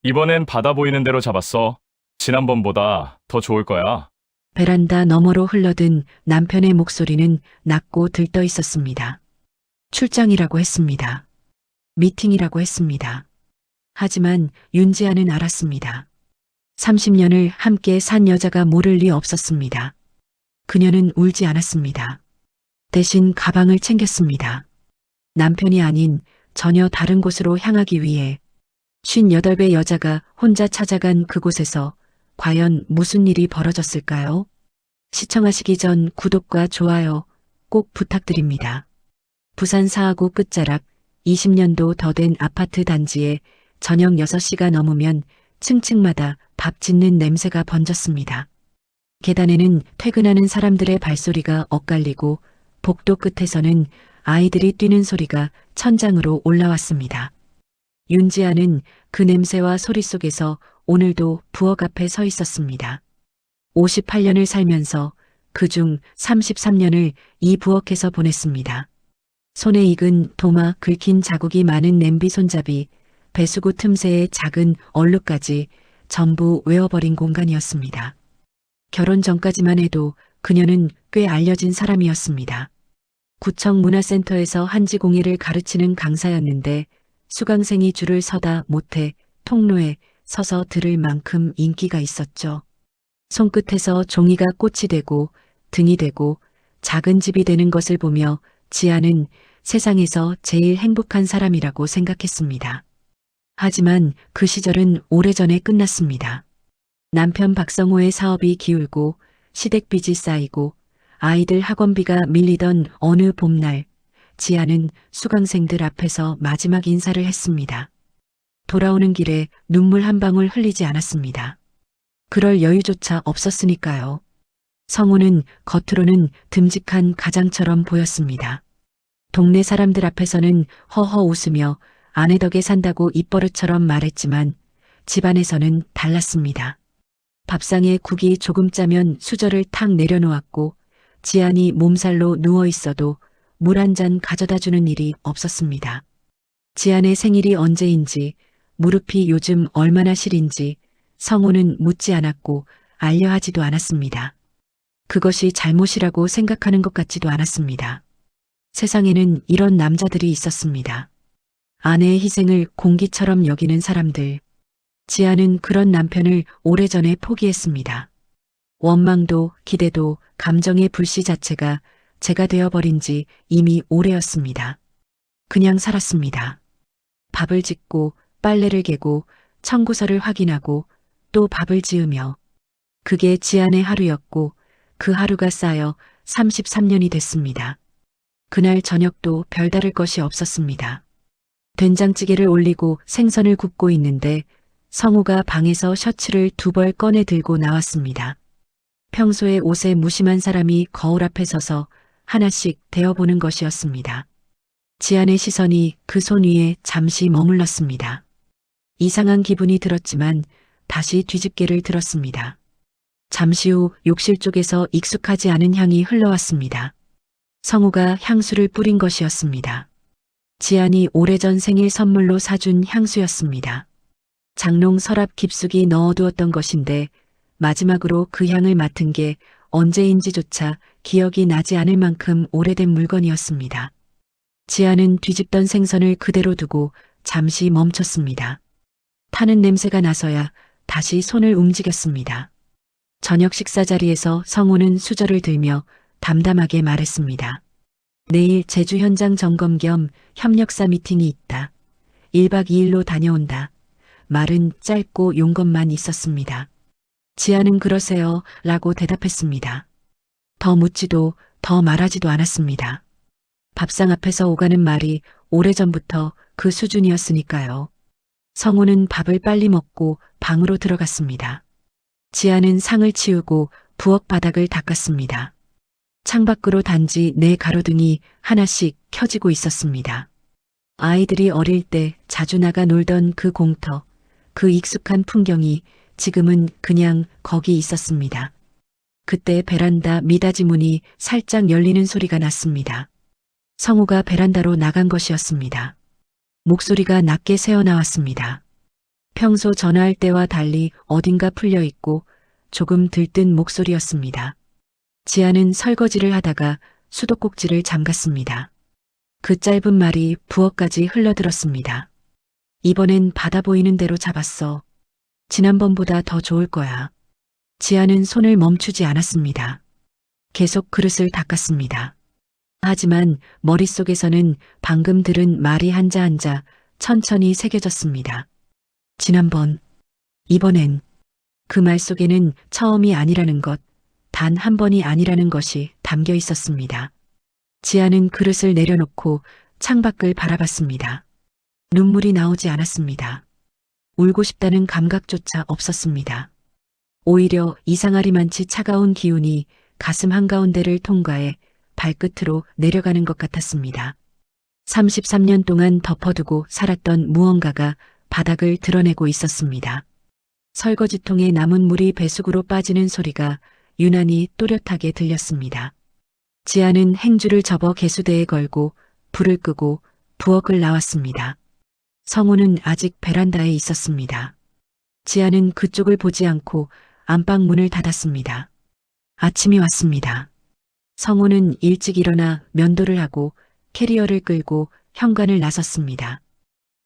이번엔 바다 보이는 대로 잡았어. 지난번보다 더 좋을 거야. 베란다 너머로 흘러든 남편의 목소리는 낮고 들떠 있었습니다. 출장이라고 했습니다. 미팅이라고 했습니다. 하지만 윤지아는 알았습니다. 30년을 함께 산 여자가 모를 리 없었습니다. 그녀는 울지 않았습니다. 대신 가방을 챙겼습니다. 남편이 아닌 전혀 다른 곳으로 향하기 위해 58배 여자가 혼자 찾아간 그곳에서 과연 무슨 일이 벌어졌을까요? 시청하시기 전 구독과 좋아요 꼭 부탁드립니다. 부산 사하구 끝자락 20년도 더 된 아파트 단지에 저녁 6시가 넘으면 층층마다 밥 짓는 냄새가 번졌습니다. 계단에는 퇴근하는 사람들의 발소리가 엇갈리고 복도 끝에서는 아이들이 뛰는 소리가 천장으로 올라왔습니다. 윤지아는 그 냄새와 소리 속에서 오늘도 부엌 앞에 서 있었습니다. 58년을 살면서 그중 33년을 이 부엌에서 보냈습니다. 손에 익은 도마 긁힌 자국이 많은 냄비 손잡이, 배수구 틈새의 작은 얼룩까지 전부 외워버린 공간이었습니다. 결혼 전까지만 해도 그녀는 꽤 알려진 사람이었습니다. 구청 문화센터에서 한지공예를 가르치는 강사였는데 수강생이 줄을 서다 못해 통로에 서서 들을 만큼 인기가 있었죠. 손끝에서 종이가 꽃이 되고 등이 되고 작은 집이 되는 것을 보며 지아는 세상에서 제일 행복한 사람이라고 생각했습니다. 하지만 그 시절은 오래전에 끝났습니다. 남편 박성호의 사업이 기울고 시댁빚이 쌓이고 아이들 학원비가 밀리던 어느 봄날, 지아는 수강생들 앞에서 마지막 인사를 했습니다. 돌아오는 길에 눈물 한 방울 흘리지 않았습니다. 그럴 여유조차 없었으니까요. 성우는 겉으로는 듬직한 가장처럼 보였습니다. 동네 사람들 앞에서는 허허 웃으며 아내 덕에 산다고 입버릇처럼 말했지만 집안에서는 달랐습니다. 밥상에 국이 조금 짜면 수저를 탁 내려놓았고 지안이 몸살로 누워 있어도 물 한 잔 가져다 주는 일이 없었습니다. 지안의 생일이 언제인지, 무릎이 요즘 얼마나 시린지 성우는 묻지 않았고 알려하지도 않았습니다. 그것이 잘못이라고 생각하는 것 같지도 않았습니다. 세상에는 이런 남자들이 있었습니다. 아내의 희생을 공기처럼 여기는 사람들. 지아는 그런 남편을 오래전에 포기했습니다. 원망도 기대도 감정의 불씨 자체가 제가 되어버린 지 이미 오래였습니다. 그냥 살았습니다. 밥을 짓고 빨래를 개고 청구서를 확인하고 또 밥을 지으며 그게 지안의 하루였고 그 하루가 쌓여 33년이 됐습니다. 그날 저녁도 별다를 것이 없었습니다. 된장찌개를 올리고 생선을 굽고 있는데 성우가 방에서 셔츠를 2벌 꺼내 들고 나왔습니다. 평소에 옷에 무심한 사람이 거울 앞에 서서 하나씩 대어보는 것이었습니다. 지안의 시선이 그 손 위에 잠시 머물렀습니다. 이상한 기분이 들었지만 다시 뒤집개를 들었습니다. 잠시 후 욕실 쪽에서 익숙하지 않은 향이 흘러왔습니다. 성우가 향수를 뿌린 것이었습니다. 지안이 오래전 생일 선물로 사준 향수였습니다. 장롱 서랍 깊숙이 넣어두었던 것인데 마지막으로 그 향을 맡은 게 언제인지조차 기억이 나지 않을 만큼 오래된 물건이었습니다. 지아는 뒤집던 생선을 그대로 두고 잠시 멈췄습니다. 타는 냄새가 나서야 다시 손을 움직였습니다. 저녁 식사 자리에서 성우는 수저를 들며 담담하게 말했습니다. 내일 제주 현장 점검 겸 협력사 미팅이 있다. 1박 2일로 다녀온다. 말은 짧고 용건만 있었습니다. 지아는 그러세요 라고 대답했습니다. 더 묻지도 더 말하지도 않았습니다. 밥상 앞에서 오가는 말이 오래전부터 그 수준이었으니까요. 성우는 밥을 빨리 먹고 방으로 들어갔습니다. 지아는 상을 치우고 부엌 바닥을 닦았습니다. 창밖으로 단지 4가로등이 하나씩 켜지고 있었습니다. 아이들이 어릴 때 자주 나가 놀던 그 공터, 그 익숙한 풍경이 지금은 그냥 거기 있었습니다. 그때 베란다 미닫이 문이 살짝 열리는 소리가 났습니다. 성우가 베란다로 나간 것이었습니다. 목소리가 낮게 새어나왔습니다. 평소 전화할 때와 달리 어딘가 풀려 있고 조금 들뜬 목소리였습니다. 지아는 설거지를 하다가 수도꼭지를 잠갔습니다. 그 짧은 말이 부엌까지 흘러들었습니다. 이번엔 바다 보이는 대로 잡았어. 지난번보다 더 좋을 거야. 지아는 손을 멈추지 않았습니다. 계속 그릇을 닦았습니다. 하지만 머릿속에서는 방금 들은 말이 한자 한자 천천히 새겨졌습니다. 지난번, 이번엔. 그 말 속에는 처음이 아니라는 것, 단 한 번이 아니라는 것이 담겨 있었습니다. 지아는 그릇을 내려놓고 창밖을 바라봤습니다. 눈물이 나오지 않았습니다. 울고 싶다는 감각조차 없었습니다. 오히려 이상하리만치 차가운 기운이 가슴 한가운데를 통과해 발끝으로 내려가는 것 같았습니다. 33년 동안 덮어두고 살았던 무언가가 바닥을 드러내고 있었습니다. 설거지통에 남은 물이 배수구로 빠지는 소리가 유난히 또렷하게 들렸습니다. 지아는 행주를 접어 개수대에 걸고 불을 끄고 부엌을 나왔습니다. 성우는 아직 베란다에 있었습니다. 지아는 그쪽을 보지 않고 안방 문을 닫았습니다. 아침이 왔습니다. 성우는 일찍 일어나 면도를 하고 캐리어를 끌고 현관을 나섰습니다.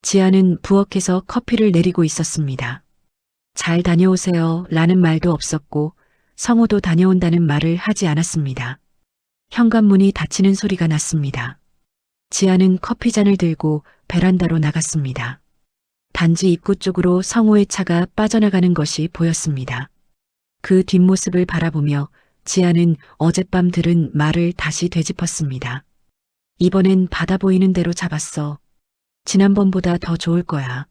지아는 부엌에서 커피를 내리고 있었습니다. 잘 다녀오세요 라는 말도 없었고 성우도 다녀온다는 말을 하지 않았습니다. 현관문이 닫히는 소리가 났습니다. 지아는 커피잔을 들고 베란다로 나갔습니다. 단지 입구 쪽으로 성우의 차가 빠져나가는 것이 보였습니다. 그 뒷모습을 바라보며 지아는 어젯밤 들은 말을 다시 되짚었습니다. 이번엔 바다 보이는 대로 잡았어. 지난번보다 더 좋을 거야.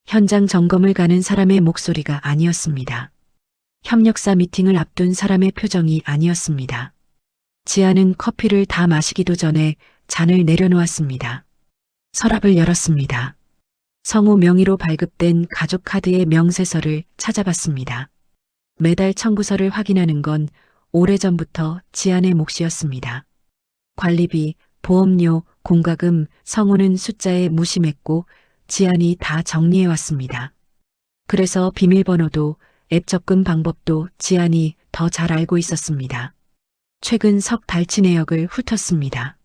현장 점검을 가는 사람의 목소리가 아니었습니다. 협력사 미팅을 앞둔 사람의 표정이 아니었습니다. 지아는 커피를 다 마시기도 전에 잔을 내려놓았습니다. 서랍을 열었습니다. 성우 명의로 발급된 가족 카드의 명세서를 찾아봤습니다. 매달 청구서를 확인하는 건 오래전부터 지안의 몫이었습니다. 관리비, 보험료, 공과금, 성우는 숫자에 무심했고 지안이 다 정리해왔습니다. 그래서 비밀번호도 앱 접근 방법도 지안이 더 잘 알고 있었습니다. 최근 석 달치 내역을 훑었습니다.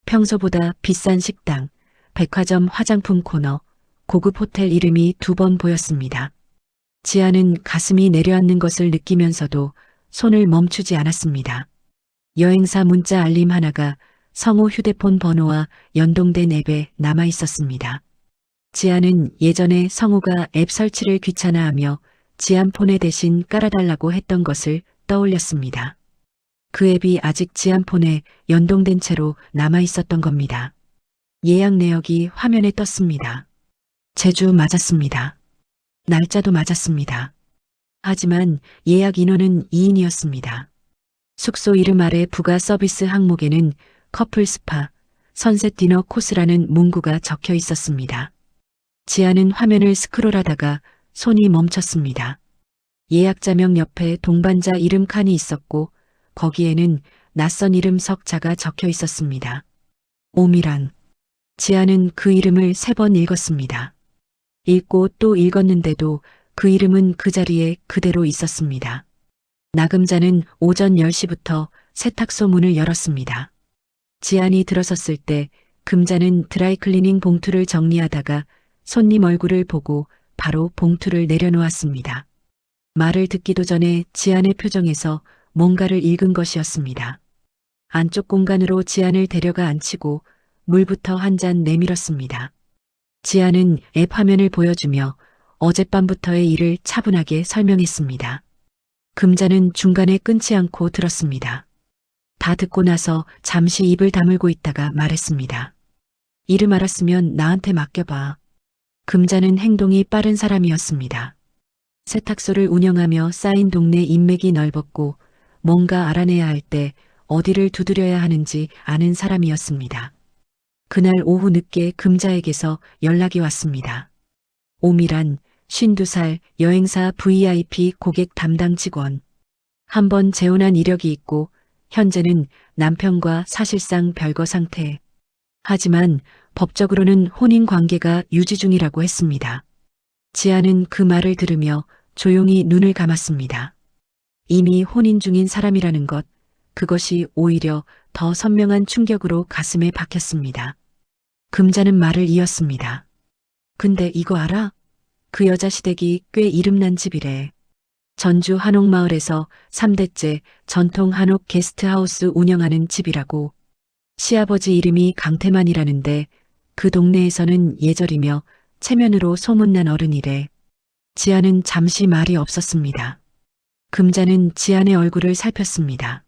평소보다 비싼 식당, 백화점 화장품 코너, 고급 호텔 이름이 2번 보였습니다. 지아는 가슴이 내려앉는 것을 느끼면서도 손을 멈추지 않았습니다. 여행사 문자 알림 하나가 성우 휴대폰 번호와 연동된 앱에 남아 있었습니다. 지아는 예전에 성우가 앱 설치를 귀찮아하며 지안폰에 대신 깔아달라고 했던 것을 떠올렸습니다. 그 앱이 아직 지안폰에 연동된 채로 남아 있었던 겁니다. 예약 내역이 화면에 떴습니다. 제주 맞았습니다. 날짜도 맞았습니다. 하지만 예약 인원은 2인이었습니다. 숙소 이름 아래 부가 서비스 항목에는 커플 스파, 선셋 디너 코스라는 문구가 적혀 있었습니다. 지아는 화면을 스크롤하다가 손이 멈췄습니다. 예약자명 옆에 동반자 이름 칸이 있었고 거기에는 낯선 이름 석자가 적혀 있었습니다. 오미란. 지아는 그 이름을 3번 읽었습니다. 읽고 또 읽었는데도 그 이름은 그 자리에 그대로 있었습니다. 나금자는 오전 10시부터 세탁소 문을 열었습니다. 지안이 들어섰을 때 금자는 드라이클리닝 봉투를 정리하다가 손님 얼굴을 보고 바로 봉투를 내려놓았습니다. 말을 듣기도 전에 지안의 표정에서 뭔가를 읽은 것이었습니다. 안쪽 공간으로 지안을 데려가 앉히고 물부터 한 잔 내밀었습니다. 지안은 앱 화면을 보여주며 어젯밤부터의 일을 차분하게 설명했습니다. 금자는 중간에 끊지 않고 들었습니다. 다 듣고 나서 잠시 입을 다물고 있다가 말했습니다. 이름 알았으면 나한테 맡겨봐. 금자는 행동이 빠른 사람이었습니다. 세탁소를 운영하며 쌓인 동네 인맥이 넓었고 뭔가 알아내야 할 때 어디를 두드려야 하는지 아는 사람이었습니다. 그날 오후 늦게 금자에게서 연락이 왔습니다. 오미란 52살 여행사 VIP 고객 담당 직원. 한번 재혼한 이력이 있고 현재는 남편과 사실상 별거 상태. 하지만 법적으로는 혼인 관계가 유지 중이라고 했습니다. 지아는 그 말을 들으며 조용히 눈을 감았습니다. 이미 혼인 중인 사람이라는 것, 그것이 오히려 더 선명한 충격으로 가슴에 박혔습니다. 금자는 말을 이었습니다. 근데 이거 알아? 그 여자 시댁이 꽤 이름난 집이래. 전주 한옥마을에서 3대째 전통 한옥 게스트하우스 운영하는 집이라고. 시아버지 이름이 강태만이라는데 그 동네에서는 예절이며 체면으로 소문난 어른이래. 지아는 잠시 말이 없었습니다. 금자는 지안의 얼굴을 살폈습니다.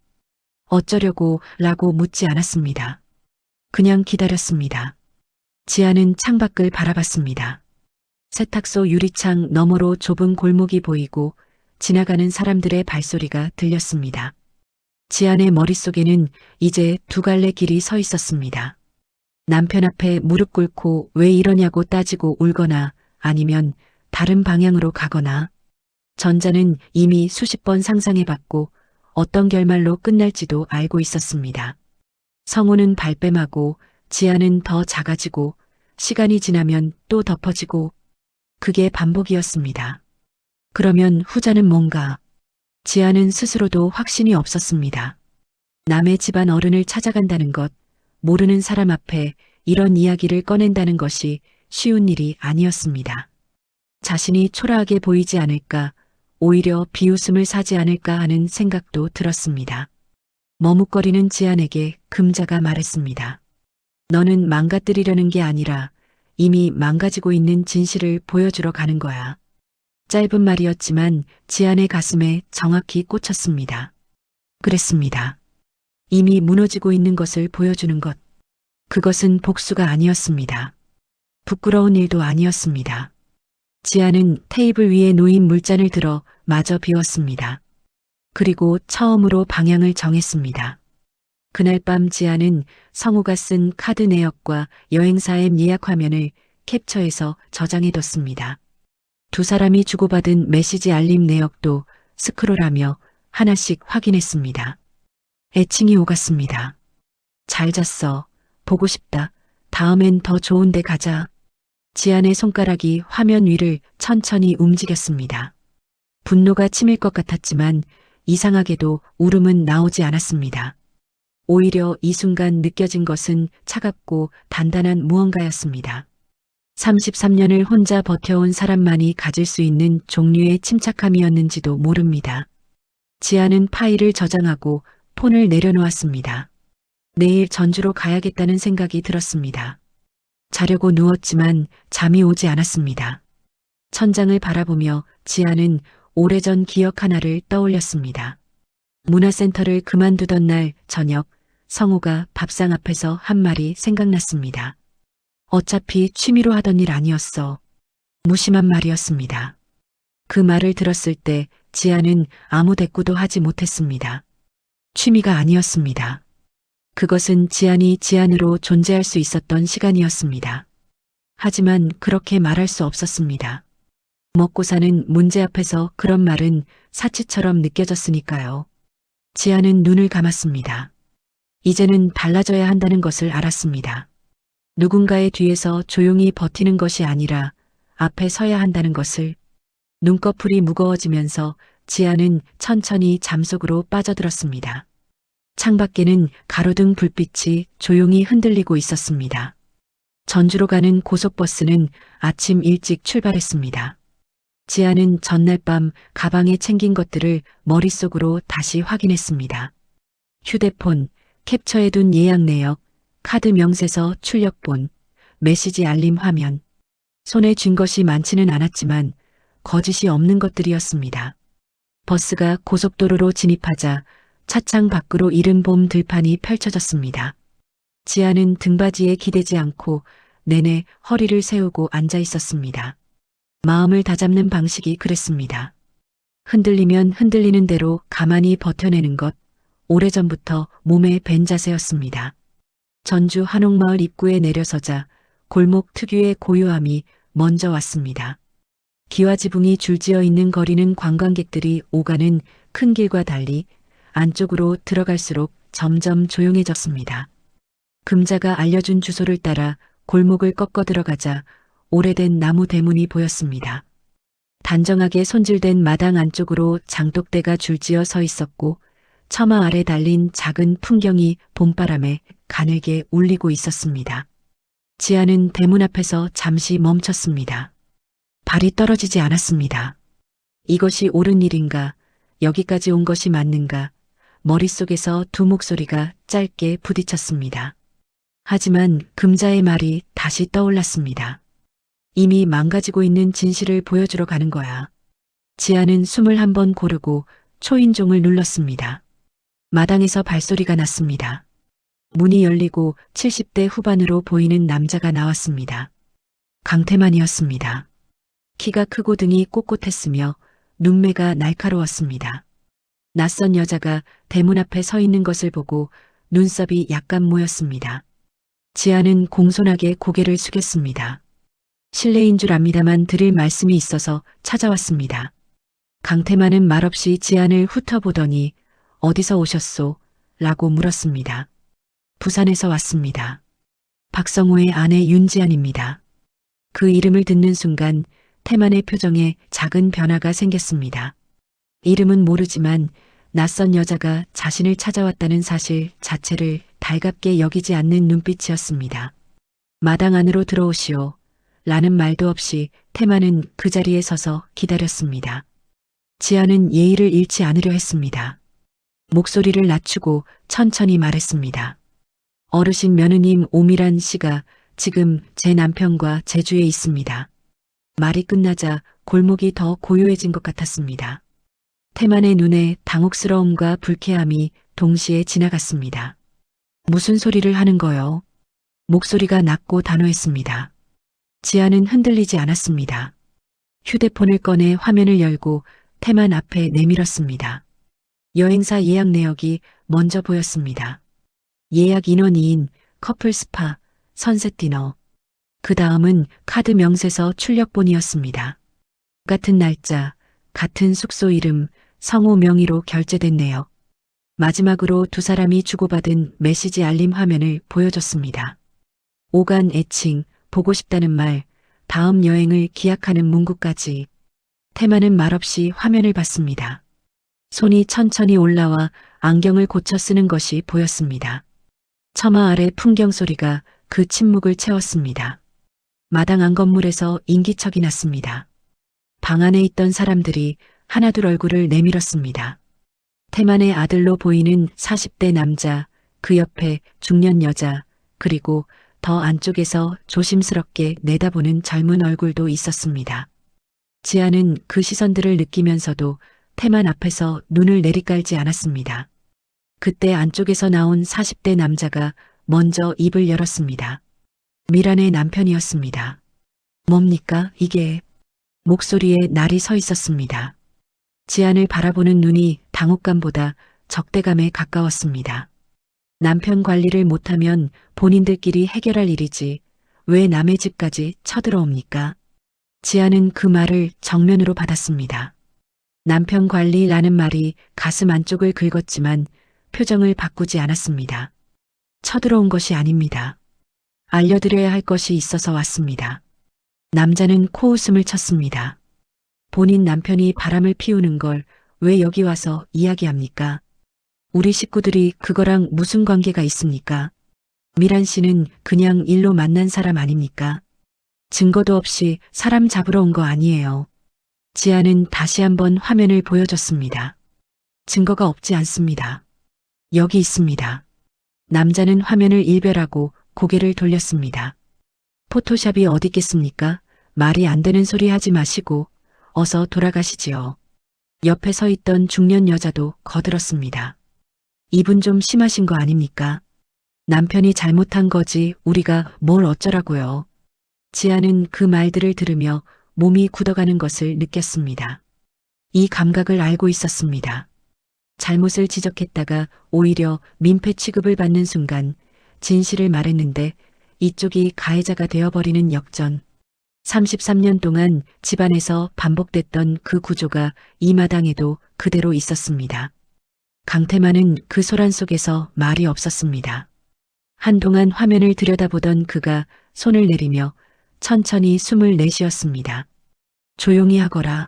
어쩌려고 라고 묻지 않았습니다. 그냥 기다렸습니다. 지안은 창밖을 바라봤습니다. 세탁소 유리창 너머로 좁은 골목이 보이고 지나가는 사람들의 발소리가 들렸습니다. 지안의 머릿속에는 이제 두 갈래 길이 서 있었습니다. 남편 앞에 무릎 꿇고 왜 이러냐고 따지고 울거나 아니면 다른 방향으로 가거나. 전자는 이미 수십 번 상상해봤고 어떤 결말로 끝날지도 알고 있었습니다. 성우는 발뺌하고 지아는 더 작아지고 시간이 지나면 또 덮어지고 그게 반복이었습니다. 그러면 후자는 뭔가? 지아는 스스로도 확신이 없었습니다. 남의 집안 어른을 찾아간다는 것, 모르는 사람 앞에 이런 이야기를 꺼낸다는 것이 쉬운 일이 아니었습니다. 자신이 초라하게 보이지 않을까, 오히려 비웃음을 사지 않을까 하는 생각도 들었습니다. 머뭇거리는 지안에게 금자가 말했습니다. 너는 망가뜨리려는 게 아니라 이미 망가지고 있는 진실을 보여주러 가는 거야. 짧은 말이었지만 지안의 가슴에 정확히 꽂혔습니다. 그랬습니다. 이미 무너지고 있는 것을 보여주는 것. 그것은 복수가 아니었습니다. 부끄러운 일도 아니었습니다. 지아는 테이블 위에 놓인 물잔을 들어 마저 비웠습니다. 그리고 처음으로 방향을 정했습니다. 그날 밤 지아는 성우가 쓴 카드 내역과 여행사 앱 예약 화면을 캡처해서 저장해뒀습니다. 두 사람이 주고받은 메시지 알림 내역도 스크롤하며 하나씩 확인했습니다. 애칭이 오갔습니다. 잘 잤어. 보고 싶다. 다음엔 더 좋은 데 가자. 지안의 손가락이 화면 위를 천천히 움직였습니다. 분노가 치밀 것 같았지만 이상하게도 울음은 나오지 않았습니다. 오히려 이 순간 느껴진 것은 차갑고 단단한 무언가였습니다. 33년을 혼자 버텨온 사람만이 가질 수 있는 종류의 침착함이었는지도 모릅니다. 지아는 파일을 저장하고 폰을 내려놓았습니다. 내일 전주로 가야겠다는 생각이 들었습니다. 자려고 누웠지만 잠이 오지 않았습니다. 천장을 바라보며 지아는 오래전 기억 하나를 떠올렸습니다. 문화센터를 그만두던 날 저녁 성우가 밥상 앞에서 한 말이 생각났습니다. 어차피 취미로 하던 일 아니었어. 무심한 말이었습니다. 그 말을 들었을 때 지아는 아무 대꾸도 하지 못했습니다. 취미가 아니었습니다. 그것은 지안이 지안으로 존재할 수 있었던 시간이었습니다. 하지만 그렇게 말할 수 없었습니다. 먹고 사는 문제 앞에서 그런 말은 사치처럼 느껴졌으니까요. 지안은 눈을 감았습니다. 이제는 달라져야 한다는 것을 알았습니다. 누군가의 뒤에서 조용히 버티는 것이 아니라 앞에 서야 한다는 것을. 눈꺼풀이 무거워지면서 지아는 천천히 잠속으로 빠져들었습니다. 창밖에는 가로등 불빛이 조용히 흔들리고 있었습니다. 전주로 가는 고속버스는 아침 일찍 출발했습니다. 지아는 전날 밤 가방에 챙긴 것들을 머릿속으로 다시 확인했습니다. 휴대폰, 캡처해둔 예약 내역, 카드 명세서 출력본, 메시지 알림 화면. 손에 쥔 것이 많지는 않았지만 거짓이 없는 것들이었습니다. 버스가 고속도로로 진입하자 차창 밖으로 이른 봄 들판이 펼쳐졌습니다. 지아는 등받이에 기대지 않고 내내 허리를 세우고 앉아 있었습니다. 마음을 다잡는 방식이 그랬습니다. 흔들리면 흔들리는 대로 가만히 버텨내는 것, 오래전부터 몸에 밴 자세였습니다. 전주 한옥마을 입구에 내려서자 골목 특유의 고요함이 먼저 왔습니다. 기와지붕이 줄지어 있는 거리는 관광객들이 오가는 큰 길과 달리 안쪽으로 들어갈수록 점점 조용해졌습니다. 금자가 알려준 주소를 따라 골목을 꺾어 들어가자 오래된 나무 대문이 보였습니다. 단정하게 손질된 마당 안쪽으로 장독대가 줄지어 서 있었고 처마 아래 달린 작은 풍경이 봄바람에 가늘게 울리고 있었습니다. 지아는 대문 앞에서 잠시 멈췄습니다. 발이 떨어지지 않았습니다. 이것이 옳은 일인가? 여기까지 온 것이 맞는가? 머릿속에서 두 목소리가 짧게 부딪혔습니다. 하지만 금자의 말이 다시 떠올랐습니다. 이미 망가지고 있는 진실을 보여주러 가는 거야. 지아는 숨을 한번 고르고 초인종을 눌렀습니다. 마당에서 발소리가 났습니다. 문이 열리고 70대 후반으로 보이는 남자가 나왔습니다. 강태만이었습니다. 키가 크고 등이 꼿꼿했으며 눈매가 날카로웠습니다. 낯선 여자가 대문 앞에 서 있는 것을 보고 눈썹이 약간 모였습니다. 지아는 공손하게 고개를 숙였습니다. 실례인 줄 압니다만 드릴 말씀이 있어서 찾아왔습니다. 강태만은 말없이 지안을 훑어보더니 어디서 오셨소? 라고 물었습니다. 부산에서 왔습니다. 박성호의 아내 윤지안입니다. 그 이름을 듣는 순간 태만의 표정에 작은 변화가 생겼습니다. 이름은 모르지만 낯선 여자가 자신을 찾아왔다는 사실 자체를 달갑게 여기지 않는 눈빛이었습니다. 마당 안으로 들어오시오. 라는 말도 없이 태만은 그 자리에 서서 기다렸습니다. 지아는 예의를 잃지 않으려 했습니다. 목소리를 낮추고 천천히 말했습니다. 어르신 며느님 오미란 씨가 지금 제 남편과 제주에 있습니다. 말이 끝나자 골목이 더 고요해진 것 같았습니다. 태만의 눈에 당혹스러움과 불쾌함이 동시에 지나갔습니다. 무슨 소리를 하는 거요? 목소리가 낮고 단호했습니다. 지아는 흔들리지 않았습니다. 휴대폰을 꺼내 화면을 열고 태만 앞에 내밀었습니다. 여행사 예약 내역이 먼저 보였습니다. 예약 인원 2인, 커플 스파, 선셋 디너. 그 다음은 카드 명세서 출력본이었습니다. 같은 날짜, 같은 숙소 이름, 성우 명의로 결제된 내역. 마지막으로 두 사람이 주고받은 메시지 알림 화면을 보여줬습니다. 오간 애칭, 보고 싶다는 말, 다음 여행을 기약하는 문구까지. 태만은 말없이 화면을 봤습니다. 손이 천천히 올라와 안경을 고쳐 쓰는 것이 보였습니다. 처마 아래 풍경 소리가 그 침묵을 채웠습니다. 마당 안 건물에서 인기척이 났습니다. 방 안에 있던 사람들이 하나둘 얼굴을 내밀었습니다. 태만의 아들로 보이는 40대 남자, 그 옆에 중년 여자, 그리고 더 안쪽에서 조심스럽게 내다보는 젊은 얼굴도 있었습니다. 지아는 그 시선들을 느끼면서도 태만 앞에서 눈을 내리깔지 않았습니다. 그때 안쪽에서 나온 40대 남자가 먼저 입을 열었습니다. 미란의 남편이었습니다. 뭡니까 이게? 목소리에 날이 서 있었습니다. 지안을 바라보는 눈이 당혹감보다 적대감에 가까웠습니다. 남편 관리를 못하면 본인들끼리 해결할 일이지 왜 남의 집까지 쳐들어옵니까? 지안은 그 말을 정면으로 받았습니다. 남편 관리라는 말이 가슴 안쪽을 긁었지만 표정을 바꾸지 않았습니다. 쳐들어온 것이 아닙니다. 알려드려야 할 것이 있어서 왔습니다. 남자는 코웃음을 쳤습니다. 본인 남편이 바람을 피우는 걸 왜 여기 와서 이야기합니까? 우리 식구들이 그거랑 무슨 관계가 있습니까? 미란 씨는 그냥 일로 만난 사람 아닙니까? 증거도 없이 사람 잡으러 온 거 아니에요. 지아는 다시 한번 화면을 보여줬습니다. 증거가 없지 않습니다. 여기 있습니다. 남자는 화면을 일별하고 고개를 돌렸습니다. 포토샵이 어디 있겠습니까? 말이 안 되는 소리 하지 마시고 어서 돌아가시지요. 옆에 서 있던 중년 여자도 거들었습니다. 이분 좀 심하신 거 아닙니까? 남편이 잘못한 거지 우리가 뭘 어쩌라고요. 지아는 그 말들을 들으며 몸이 굳어가는 것을 느꼈습니다. 이 감각을 알고 있었습니다. 잘못을 지적했다가 오히려 민폐 취급을 받는 순간 진실을 말했는데 이쪽이 가해자가 되어버리는 역전. 33년 동안 집안에서 반복됐던 그 구조가 이 마당에도 그대로 있었습니다. 강태만은 그 소란 속에서 말이 없었습니다. 한동안 화면을 들여다보던 그가 손을 내리며 천천히 숨을 내쉬었습니다. 조용히 하거라.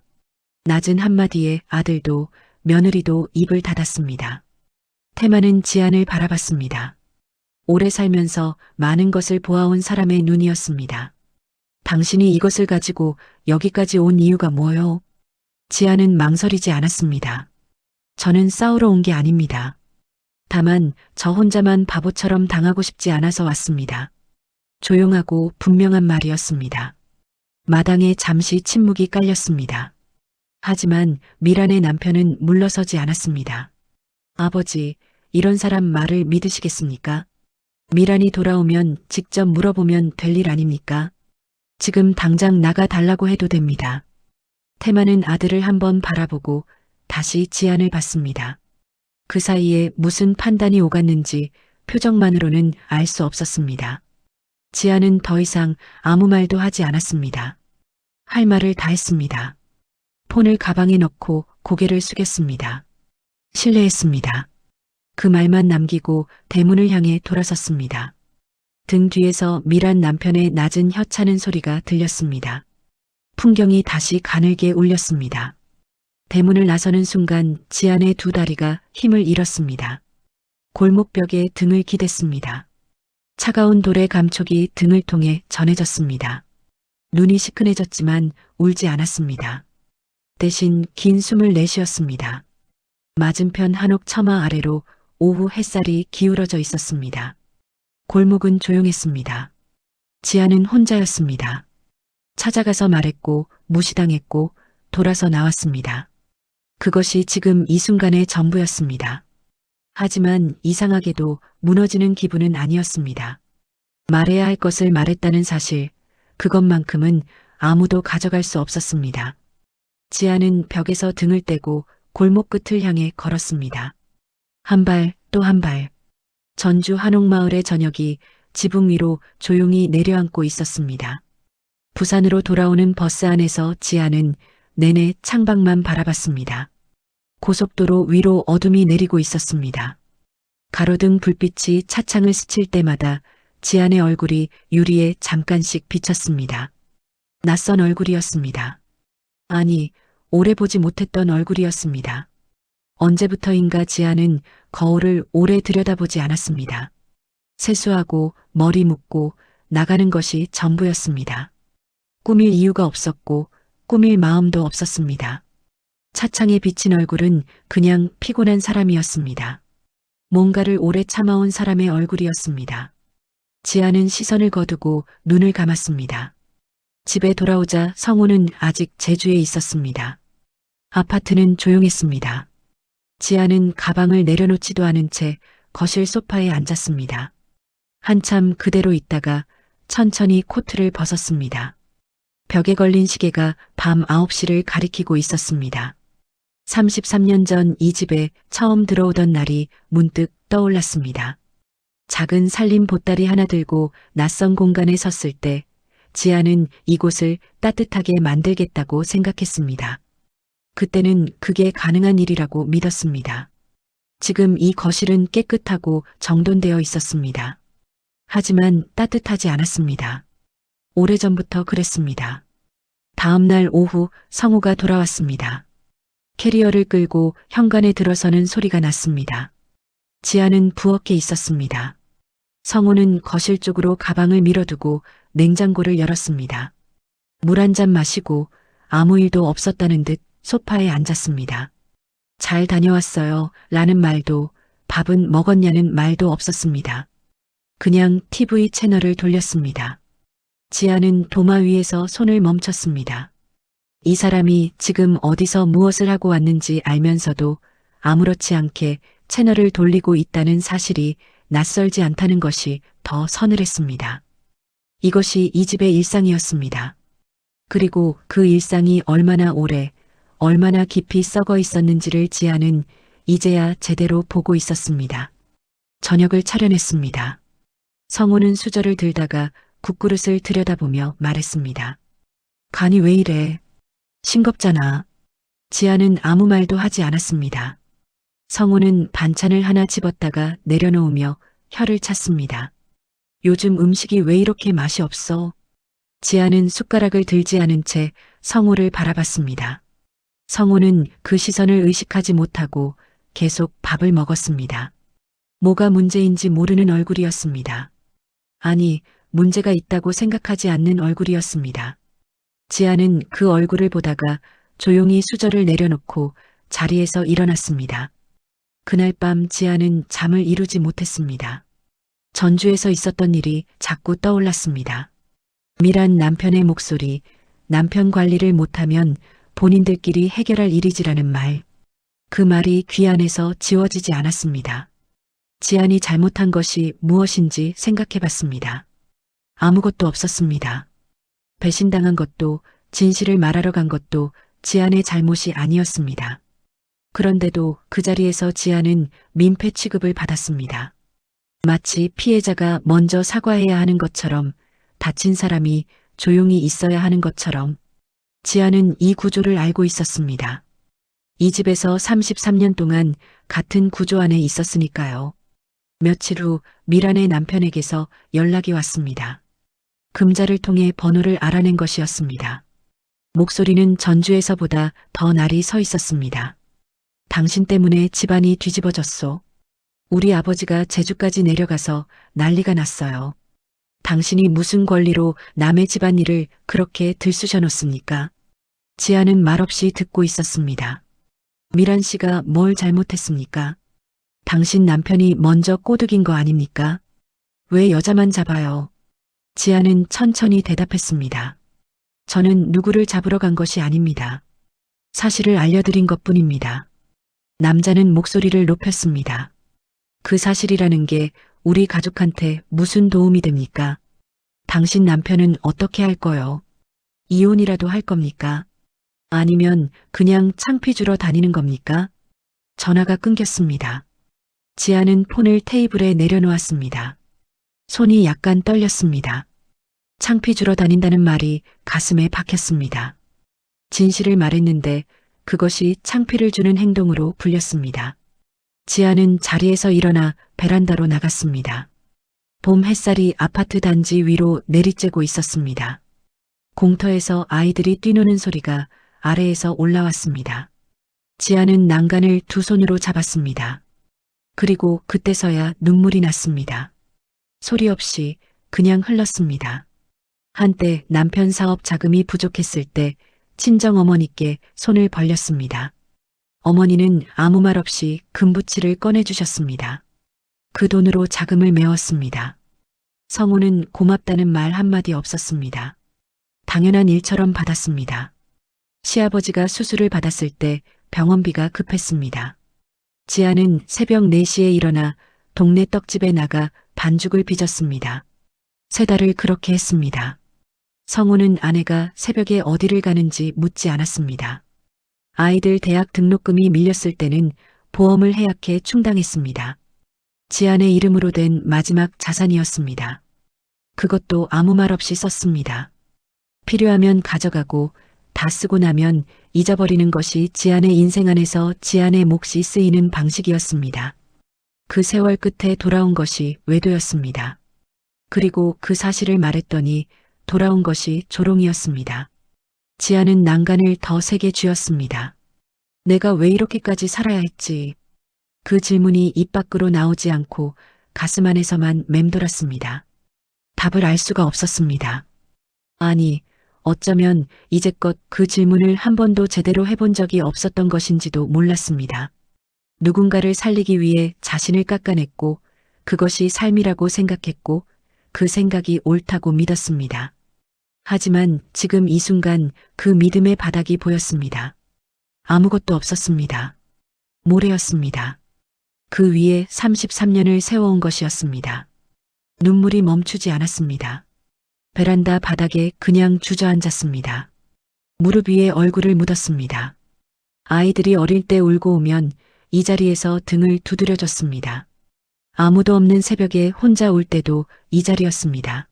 낮은 한마디에 아들도 며느리도 입을 닫았습니다. 태만은 지안을 바라봤습니다. 오래 살면서 많은 것을 보아온 사람의 눈이었습니다. 당신이 이것을 가지고 여기까지 온 이유가 뭐요? 지안은 망설이지 않았습니다. 저는 싸우러 온 게 아닙니다. 다만 저 혼자만 바보처럼 당하고 싶지 않아서 왔습니다. 조용하고 분명한 말이었습니다. 마당에 잠시 침묵이 깔렸습니다. 하지만 미란의 남편은 물러서지 않았습니다. 아버지, 이런 사람 말을 믿으시겠습니까? 미란이 돌아오면 직접 물어보면 될 일 아닙니까? 지금 당장 나가 달라고 해도 됩니다. 태만은 아들을 한번 바라보고 다시 지안을 봤습니다. 그 사이에 무슨 판단이 오갔는지 표정만으로는 알 수 없었습니다. 지안은 더 이상 아무 말도 하지 않았습니다. 할 말을 다 했습니다. 폰을 가방에 넣고 고개를 숙였습니다. 실례했습니다. 그 말만 남기고 대문을 향해 돌아섰습니다. 등 뒤에서 미란 남편의 낮은 혀차는 소리가 들렸습니다. 풍경이 다시 가늘게 울렸습니다. 대문을 나서는 순간 지안의 두 다리가 힘을 잃었습니다. 골목벽에 등을 기댔습니다. 차가운 돌의 감촉이 등을 통해 전해졌습니다. 눈이 시큰해졌지만 울지 않았습니다. 대신 긴 숨을 내쉬었습니다. 맞은편 한옥 처마 아래로 오후 햇살이 기울어져 있었습니다. 골목은 조용했습니다. 지안은 혼자였습니다. 찾아가서 말했고 무시당했고 돌아서 나왔습니다. 그것이 지금 이 순간의 전부였습니다. 하지만 이상하게도 무너지는 기분은 아니었습니다. 말해야 할 것을 말했다는 사실, 그것만큼은 아무도 가져갈 수 없었습니다. 지안은 벽에서 등을 떼고 골목 끝을 향해 걸었습니다. 한 발 또 한 발. 전주 한옥마을의 저녁이 지붕 위로 조용히 내려앉고 있었습니다. 부산으로 돌아오는 버스 안에서 지안은 내내 창밖만 바라봤습니다. 고속도로 위로 어둠이 내리고 있었습니다. 가로등 불빛이 차창을 스칠 때마다 지안의 얼굴이 유리에 잠깐씩 비쳤습니다. 낯선 얼굴이었습니다. 아니, 오래 보지 못했던 얼굴이었습니다. 언제부터인가 지안은 거울을 오래 들여다보지 않았습니다. 세수하고 머리 묶고 나가는 것이 전부였습니다. 꾸밀 이유가 없었고 꾸밀 마음도 없었습니다. 차창에 비친 얼굴은 그냥 피곤한 사람이었습니다. 뭔가를 오래 참아온 사람의 얼굴이었습니다. 지안은 시선을 거두고 눈을 감았습니다. 집에 돌아오자 성우는 아직 제주에 있었습니다. 아파트는 조용했습니다. 지안은 가방을 내려놓지도 않은 채 거실 소파에 앉았습니다. 한참 그대로 있다가 천천히 코트를 벗었습니다. 벽에 걸린 시계가 밤 9시를 가리키고 있었습니다. 33년 전 이 집에 처음 들어오던 날이 문득 떠올랐습니다. 작은 살림 보따리 하나 들고 낯선 공간에 섰을 때 지안은 이곳을 따뜻하게 만들겠다고 생각했습니다. 그때는 그게 가능한 일이라고 믿었습니다. 지금 이 거실은 깨끗하고 정돈되어 있었습니다. 하지만 따뜻하지 않았습니다. 오래전부터 그랬습니다. 다음 날 오후 성우가 돌아왔습니다. 캐리어를 끌고 현관에 들어서는 소리가 났습니다. 지안은 부엌에 있었습니다. 성우는 거실 쪽으로 가방을 밀어두고 냉장고를 열었습니다. 물 한 잔 마시고 아무 일도 없었다는 듯 소파에 앉았습니다. 잘 다녀왔어요 라는 말도 밥은 먹었냐는 말도 없었습니다. 그냥 TV 채널을 돌렸습니다. 지안은 도마 위에서 손을 멈췄습니다. 이 사람이 지금 어디서 무엇을 하고 왔는지 알면서도 아무렇지 않게 채널을 돌리고 있다는 사실이 낯설지 않다는 것이 더 서늘했습니다. 이것이 이 집의 일상이었습니다. 그리고 그 일상이 얼마나 오래, 얼마나 깊이 썩어 있었는지를 지안은 이제야 제대로 보고 있었습니다. 저녁을 차려냈습니다. 성우는 수저를 들다가 국그릇을 들여다보며 말했습니다. 간이 왜 이래? 싱겁잖아. 지안은 아무 말도 하지 않았습니다. 성우는 반찬을 하나 집었다가 내려놓으며 혀를 찼습니다. 요즘 음식이 왜 이렇게 맛이 없어? 지안은 숟가락을 들지 않은 채 성우를 바라봤습니다. 성호는 그 시선을 의식하지 못하고 계속 밥을 먹었습니다. 뭐가 문제인지 모르는 얼굴이었습니다. 아니, 문제가 있다고 생각하지 않는 얼굴이었습니다. 지아는 그 얼굴을 보다가 조용히 수저를 내려놓고 자리에서 일어났습니다. 그날 밤 지아는 잠을 이루지 못했습니다. 전주에서 있었던 일이 자꾸 떠올랐습니다. 미란 남편의 목소리, 남편 관리를 못하면 본인들끼리 해결할 일이지라는 말. 그 말이 귀 안에서 지워지지 않았습니다. 지안이 잘못한 것이 무엇인지 생각해 봤습니다. 아무것도 없었습니다. 배신당한 것도 진실을 말하러 간 것도 지안의 잘못이 아니었습니다. 그런데도 그 자리에서 지안은 민폐 취급을 받았습니다. 마치 피해자가 먼저 사과해야 하는 것처럼, 다친 사람이 조용히 있어야 하는 것처럼. 지아는 이 구조를 알고 있었습니다. 이 집에서 33년 동안 같은 구조 안에 있었으니까요. 며칠 후 미란의 남편에게서 연락이 왔습니다. 금자를 통해 번호를 알아낸 것이었습니다. 목소리는 전주에서보다 더 날이 서 있었습니다. 당신 때문에 집안이 뒤집어졌소. 우리 아버지가 제주까지 내려가서 난리가 났어요. 당신이 무슨 권리로 남의 집안일을 그렇게 들쑤셔 놓습니까? 지아는 말없이 듣고 있었습니다. 미란 씨가 뭘 잘못했습니까? 당신 남편이 먼저 꼬드긴 거 아닙니까? 왜 여자만 잡아요? 지아는 천천히 대답했습니다. 저는 누구를 잡으러 간 것이 아닙니다. 사실을 알려드린 것뿐입니다. 남자는 목소리를 높였습니다. 그 사실이라는 게 우리 가족한테 무슨 도움이 됩니까? 당신 남편은 어떻게 할 거요? 이혼이라도 할 겁니까? 아니면 그냥 창피 주러 다니는 겁니까? 전화가 끊겼습니다. 지아는 폰을 테이블에 내려놓았습니다. 손이 약간 떨렸습니다. 창피 주러 다닌다는 말이 가슴에 박혔습니다. 진실을 말했는데 그것이 창피를 주는 행동으로 불렸습니다. 지아는 자리에서 일어나 베란다로 나갔습니다. 봄 햇살이 아파트 단지 위로 내리쬐고 있었습니다. 공터에서 아이들이 뛰노는 소리가 아래에서 올라왔습니다. 지아는 난간을 두 손으로 잡았습니다. 그리고 그때서야 눈물이 났습니다. 소리 없이 그냥 흘렀습니다. 한때 남편 사업 자금이 부족했을 때 친정어머니께 손을 벌렸습니다. 어머니는 아무 말 없이 금부치를 꺼내주셨습니다. 그 돈으로 자금을 메웠습니다. 성호는 고맙다는 말 한마디 없었습니다. 당연한 일처럼 받았습니다. 시아버지가 수술을 받았을 때 병원비가 급했습니다. 지아는 새벽 4시에 일어나 동네 떡집에 나가 반죽을 빚었습니다. 3달을 그렇게 했습니다. 성호는 아내가 새벽에 어디를 가는지 묻지 않았습니다. 아이들 대학 등록금이 밀렸을 때는 보험을 해약해 충당했습니다. 지안의 이름으로 된 마지막 자산이었습니다. 그것도 아무 말 없이 썼습니다. 필요하면 가져가고 다 쓰고 나면 잊어버리는 것이 지안의 인생 안에서 지안의 몫이 쓰이는 방식이었습니다. 그 세월 끝에 돌아온 것이 외도였습니다. 그리고 그 사실을 말했더니 돌아온 것이 조롱이었습니다. 지아는 난간을 더 세게 쥐었습니다. 내가 왜 이렇게까지 살아야 했지? 그 질문이 입 밖으로 나오지 않고 가슴 안에서만 맴돌았습니다. 답을 알 수가 없었습니다. 아니, 어쩌면 이제껏 그 질문을 한 번도 제대로 해본 적이 없었던 것인지도 몰랐습니다. 누군가를 살리기 위해 자신을 깎아냈고 그것이 삶이라고 생각했고 그 생각이 옳다고 믿었습니다. 하지만 지금 이 순간 그 믿음의 바닥이 보였습니다. 아무것도 없었습니다. 모래였습니다. 그 위에 33년을 세워온 것이었습니다. 눈물이 멈추지 않았습니다. 베란다 바닥에 그냥 주저앉았습니다. 무릎 위에 얼굴을 묻었습니다. 아이들이 어릴 때 울고 오면 이 자리에서 등을 두드려줬습니다. 아무도 없는 새벽에 혼자 울 때도 이 자리였습니다.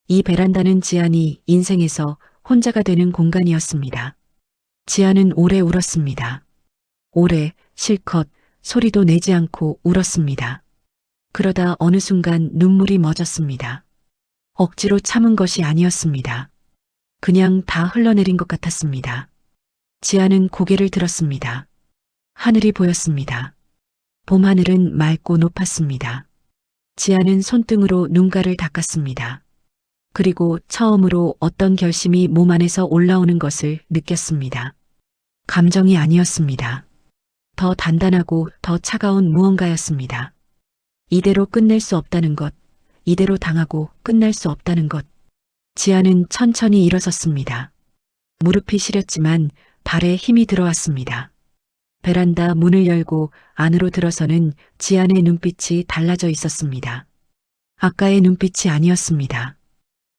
이 베란다는 지안이 인생에서 혼자가 되는 공간이었습니다. 지안은 오래 울었습니다. 오래, 실컷, 소리도 내지 않고 울었습니다. 그러다 어느 순간 눈물이 멎었습니다. 억지로 참은 것이 아니었습니다. 그냥 다 흘러내린 것 같았습니다. 지아는 고개를 들었습니다. 하늘이 보였습니다. 봄하늘은 맑고 높았습니다. 지아는 손등으로 눈가를 닦았습니다. 그리고 처음으로 어떤 결심이 몸 안에서 올라오는 것을 느꼈습니다. 감정이 아니었습니다. 더 단단하고 더 차가운 무언가였습니다. 이대로 끝낼 수 없다는 것, 이대로 당하고 끝날 수 없다는 것. 지아는 천천히 일어섰습니다. 무릎이 시렸지만 발에 힘이 들어왔습니다. 베란다 문을 열고 안으로 들어서는 지안의 눈빛이 달라져 있었습니다. 아까의 눈빛이 아니었습니다.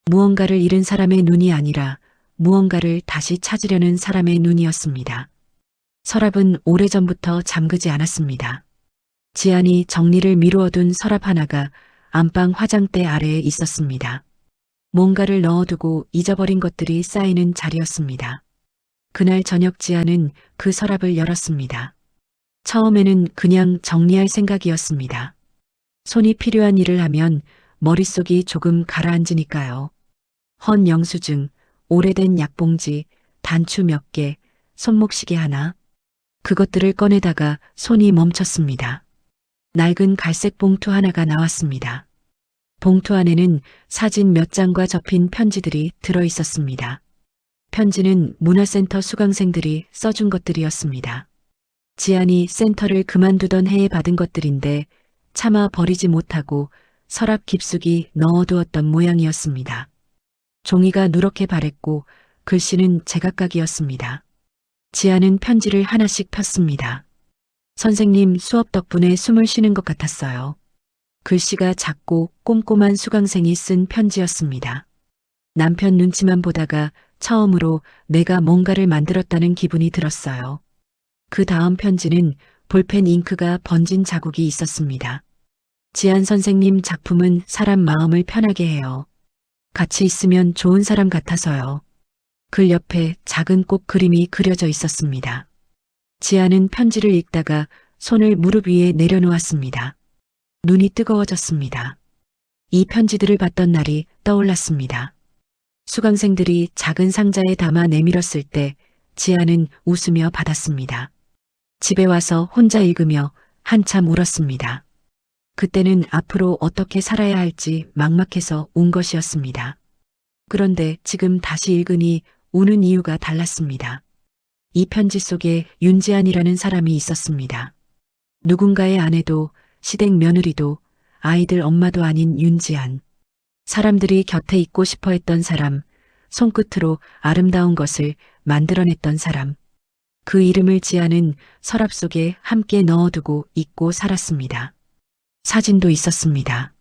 무언가를 잃은 사람의 눈이 아니라 무언가를 다시 찾으려는 사람의 눈이었습니다. 서랍은 오래전부터 잠그지 않았습니다. 지안이 정리를 미루어둔 서랍 하나가 안방 화장대 아래에 있었습니다. 뭔가를 넣어두고 잊어버린 것들이 쌓이는 자리였습니다. 그날 저녁 지아는 그 서랍을 열었습니다. 처음에는 그냥 정리할 생각이었습니다. 손이 필요한 일을 하면 머릿속이 조금 가라앉으니까요. 헌 영수증, 오래된 약봉지, 단추 몇 개, 손목시계 하나. 그것들을 꺼내다가 손이 멈췄습니다. 낡은 갈색 봉투 하나가 나왔습니다. 봉투 안에는 사진 몇 장과 접힌 편지들이 들어 있었습니다. 편지는 문화센터 수강생들이 써준 것들이었습니다. 지안이 센터를 그만두던 해에 받은 것들인데 차마 버리지 못하고 서랍 깊숙이 넣어두었던 모양이었습니다. 종이가 누렇게 바랬고 글씨는 제각각이었습니다. 지안은 편지를 하나씩 폈습니다. 선생님 수업 덕분에 숨을 쉬는 것 같았어요. 글씨가 작고 꼼꼼한 수강생이 쓴 편지였습니다. 남편 눈치만 보다가 처음으로 내가 뭔가를 만들었다는 기분이 들었어요. 그 다음 편지는 볼펜 잉크가 번진 자국이 있었습니다. 지안 선생님 작품은 사람 마음을 편하게 해요. 같이 있으면 좋은 사람 같아서요. 글 옆에 작은 꽃 그림이 그려져 있었습니다. 지안은 편지를 읽다가 손을 무릎 위에 내려놓았습니다. 눈이 뜨거워졌습니다. 이 편지들을 봤던 날이 떠올랐습니다. 수강생들이 작은 상자에 담아 내밀었을 때 지아는 웃으며 받았습니다. 집에 와서 혼자 읽으며 한참 울었습니다. 그때는 앞으로 어떻게 살아야 할지 막막해서 운 것이었습니다. 그런데 지금 다시 읽으니 우는 이유가 달랐습니다. 이 편지 속에 윤지안이라는 사람이 있었습니다. 누군가의 아내도 시댁 며느리도 아이들 엄마도 아닌 윤지안. 사람들이 곁에 있고 싶어 했던 사람, 손끝으로 아름다운 것을 만들어냈던 사람. 그 이름을 지아는 서랍 속에 함께 넣어두고 잊고 살았습니다. 사진도 있었습니다.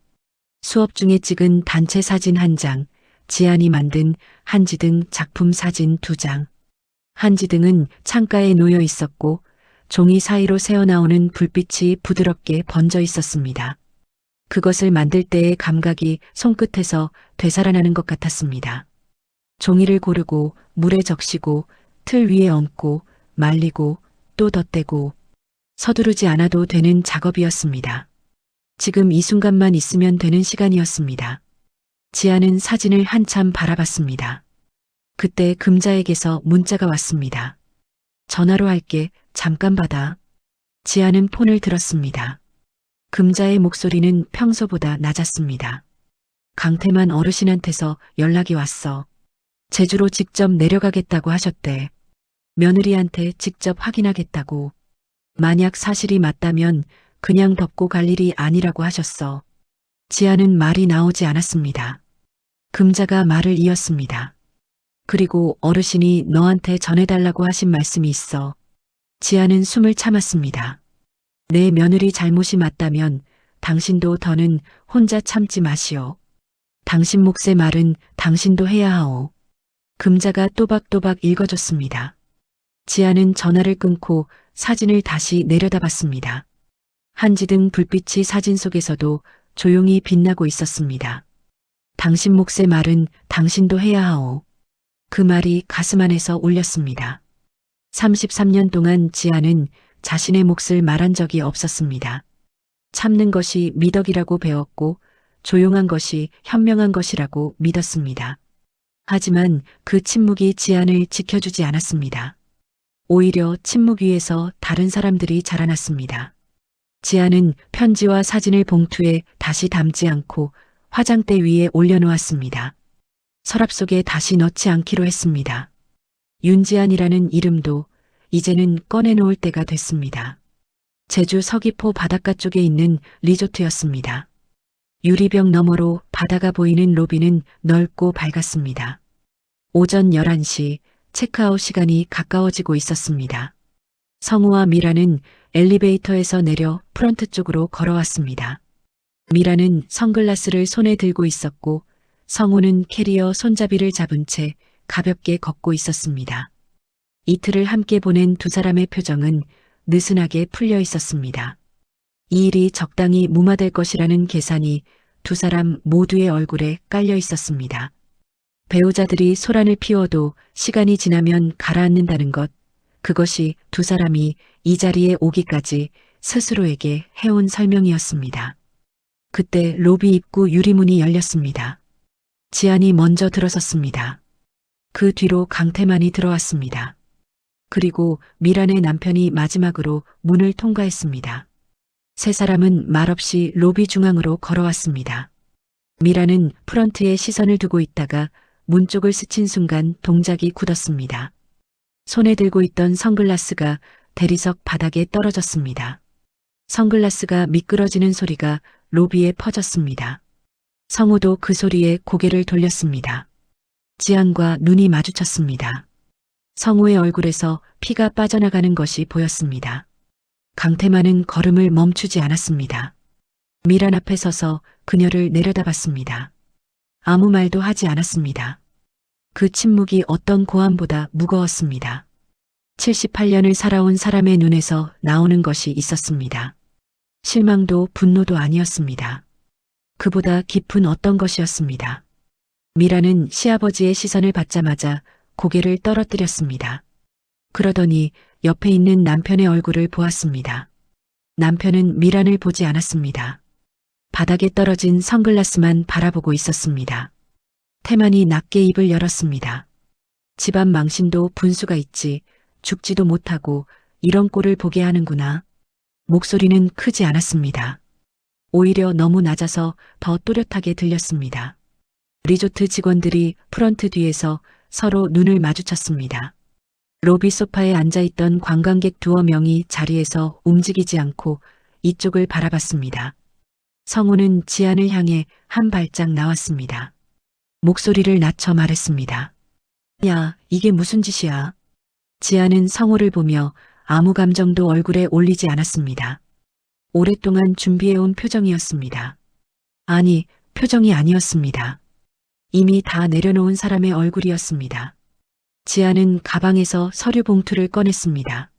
수업 중에 찍은 단체 사진 1장, 지안이 만든 한지등 작품 사진 2장. 한지등은 창가에 놓여 있었고 종이 사이로 새어나오는 불빛이 부드럽게 번져 있었습니다. 그것을 만들 때의 감각이 손끝에서 되살아나는 것 같았습니다. 종이를 고르고 물에 적시고 틀 위에 얹고 말리고 또 덧대고 서두르지 않아도 되는 작업이었습니다. 지금 이 순간만 있으면 되는 시간이었습니다. 지아는 사진을 한참 바라봤습니다. 그때 금자에게서 문자가 왔습니다. 전화로 할게, 잠깐 받아. 지아는 폰을 들었습니다. 금자의 목소리는 평소보다 낮았습니다. 강태만 어르신한테서 연락이 왔어. 제주로 직접 내려가겠다고 하셨대. 며느리한테 직접 확인하겠다고. 만약 사실이 맞다면 그냥 덮고 갈 일이 아니라고 하셨어. 지아는 말이 나오지 않았습니다. 금자가 말을 이었습니다. 그리고 어르신이 너한테 전해달라고 하신 말씀이 있어. 지아는 숨을 참았습니다. 내 며느리 잘못이 맞다면 당신도 더는 혼자 참지 마시오. 당신 몫의 말은 당신도 해야 하오. 금자가 또박또박 읽어줬습니다. 지아는 전화를 끊고 사진을 다시 내려다봤습니다. 한지등 불빛이 사진 속에서도 조용히 빛나고 있었습니다. 당신 몫의 말은 당신도 해야 하오. 그 말이 가슴 안에서 울렸습니다. 33년 동안 지아는 자신의 몫을 말한 적이 없었습니다. 참는 것이 미덕이라고 배웠고 조용한 것이 현명한 것이라고 믿었습니다. 하지만 그 침묵이 지안을 지켜주지 않았습니다. 오히려 침묵 위에서 다른 사람들이 자라났습니다. 지아는 편지와 사진을 봉투에 다시 담지 않고 화장대 위에 올려놓았습니다. 서랍 속에 다시 넣지 않기로 했습니다. 윤지안이라는 이름도 이제는 꺼내놓을 때가 됐습니다. 제주 서귀포 바닷가 쪽에 있는 리조트였습니다. 유리병 너머로 바다가 보이는 로비는 넓고 밝았습니다. 오전 11시 체크아웃 시간이 가까워지고 있었습니다. 성우와 미라는 엘리베이터에서 내려 프런트 쪽으로 걸어왔습니다. 미라는 선글라스를 손에 들고 있었고 성우는 캐리어 손잡이를 잡은 채 가볍게 걷고 있었습니다. 이틀을 함께 보낸 두 사람의 표정은 느슨하게 풀려 있었습니다. 이 일이 적당히 무마될 것이라는 계산이 두 사람 모두의 얼굴에 깔려 있었습니다. 배우자들이 소란을 피워도 시간이 지나면 가라앉는다는 것, 그것이 두 사람이 이 자리에 오기까지 스스로에게 해온 설명이었습니다. 그때 로비 입구 유리문이 열렸습니다. 지안이 먼저 들어섰습니다. 그 뒤로 강태만이 들어왔습니다. 그리고 미란의 남편이 마지막으로 문을 통과했습니다. 세 사람은 말없이 로비 중앙으로 걸어왔습니다. 미란은 프런트에 시선을 두고 있다가 문 쪽을 스친 순간 동작이 굳었습니다. 손에 들고 있던 선글라스가 대리석 바닥에 떨어졌습니다. 선글라스가 미끄러지는 소리가 로비에 퍼졌습니다. 성우도 그 소리에 고개를 돌렸습니다. 지안과 눈이 마주쳤습니다. 성우의 얼굴에서 피가 빠져나가는 것이 보였습니다. 강태만은 걸음을 멈추지 않았습니다. 미란 앞에 서서 그녀를 내려다봤습니다. 아무 말도 하지 않았습니다. 그 침묵이 어떤 고함보다 무거웠습니다. 78년을 살아온 사람의 눈에서 나오는 것이 있었습니다. 실망도 분노도 아니었습니다. 그보다 깊은 어떤 것이었습니다. 미라는 시아버지의 시선을 받자마자 고개를 떨어뜨렸습니다. 그러더니 옆에 있는 남편의 얼굴을 보았습니다. 남편은 미란을 보지 않았습니다. 바닥에 떨어진 선글라스만 바라보고 있었습니다. 태만이 낮게 입을 열었습니다. 집안 망신도 분수가 있지, 죽지도 못하고 이런 꼴을 보게 하는구나. 목소리는 크지 않았습니다. 오히려 너무 낮아서 더 또렷하게 들렸습니다. 리조트 직원들이 프런트 뒤에서 서로 눈을 마주쳤습니다. 로비 소파에 앉아있던 관광객 두어 명이 자리에서 움직이지 않고 이쪽을 바라봤습니다. 성우는 지안을 향해 한 발짝 나왔습니다. 목소리를 낮춰 말했습니다. 야, 이게 무슨 짓이야? 지안은 성우를 보며 아무 감정도 얼굴에 올리지 않았습니다. 오랫동안 준비해온 표정이었습니다. 아니, 표정이 아니었습니다. 이미 다 내려놓은 사람의 얼굴이었습니다. 지안은 가방에서 서류 봉투를 꺼냈습니다.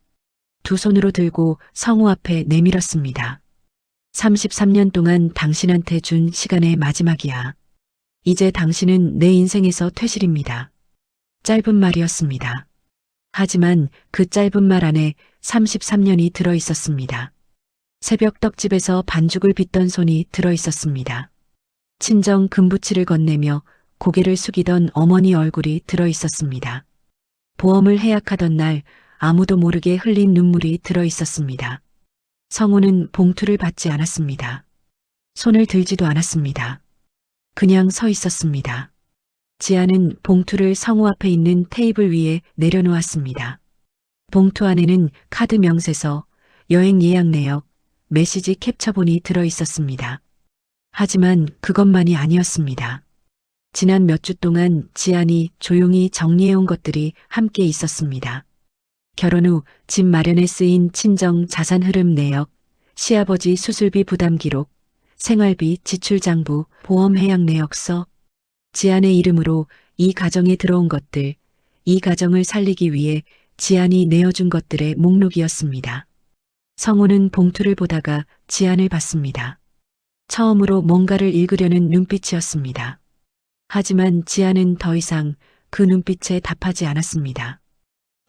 두 손으로 들고 성우 앞에 내밀었습니다. 33년 동안 당신한테 준 시간의 마지막이야. 이제 당신은 내 인생에서 퇴실입니다. 짧은 말이었습니다. 하지만 그 짧은 말 안에 33년이 들어 있었습니다. 새벽 떡집에서 반죽을 빚던 손이 들어 있었습니다. 친정 금부치를 건네며 고개를 숙이던 어머니 얼굴이 들어 있었습니다. 보험을 해약하던 날 아무도 모르게 흘린 눈물이 들어 있었습니다. 성우는 봉투를 받지 않았습니다. 손을 들지도 않았습니다. 그냥 서 있었습니다. 지아는 봉투를 성우 앞에 있는 테이블 위에 내려놓았습니다. 봉투 안에는 카드 명세서, 여행 예약 내역, 메시지 캡처본이 들어 있었습니다. 하지만 그것만이 아니었습니다. 지난 몇 주 동안 지안이 조용히 정리해온 것들이 함께 있었습니다. 결혼 후 집 마련에 쓰인 친정 자산 흐름 내역, 시아버지 수술비 부담 기록, 생활비 지출 장부, 보험 해약 내역서, 지안의 이름으로 이 가정에 들어온 것들, 이 가정을 살리기 위해 지안이 내어준 것들의 목록이었습니다. 성우는 봉투를 보다가 지안을 봤습니다. 처음으로 뭔가를 읽으려는 눈빛이었습니다. 하지만 지안은 더 이상 그 눈빛에 답하지 않았습니다.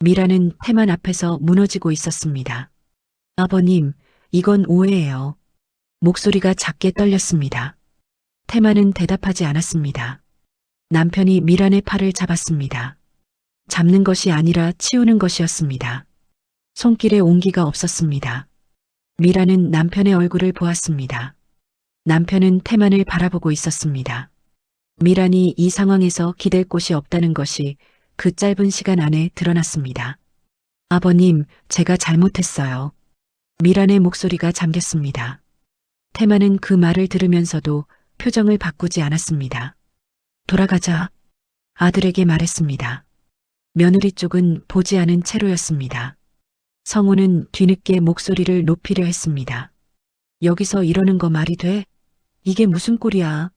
미라는 태만 앞에서 무너지고 있었습니다. 아버님, 이건 오해예요. 목소리가 작게 떨렸습니다. 태만은 대답하지 않았습니다. 남편이 미란의 팔을 잡았습니다. 잡는 것이 아니라 치우는 것이었습니다. 손길에 온기가 없었습니다. 미라는 남편의 얼굴을 보았습니다. 남편은 태만을 바라보고 있었습니다. 미란이 이 상황에서 기댈 곳이 없다는 것이 그 짧은 시간 안에 드러났습니다. 아버님, 제가 잘못했어요. 미란의 목소리가 잠겼습니다. 태만은 그 말을 들으면서도 표정을 바꾸지 않았습니다. 돌아가자. 아들에게 말했습니다. 며느리 쪽은 보지 않은 채로였습니다. 성우는 뒤늦게 목소리를 높이려 했습니다. 여기서 이러는 거 말이 돼? 이게 무슨 꼴이야?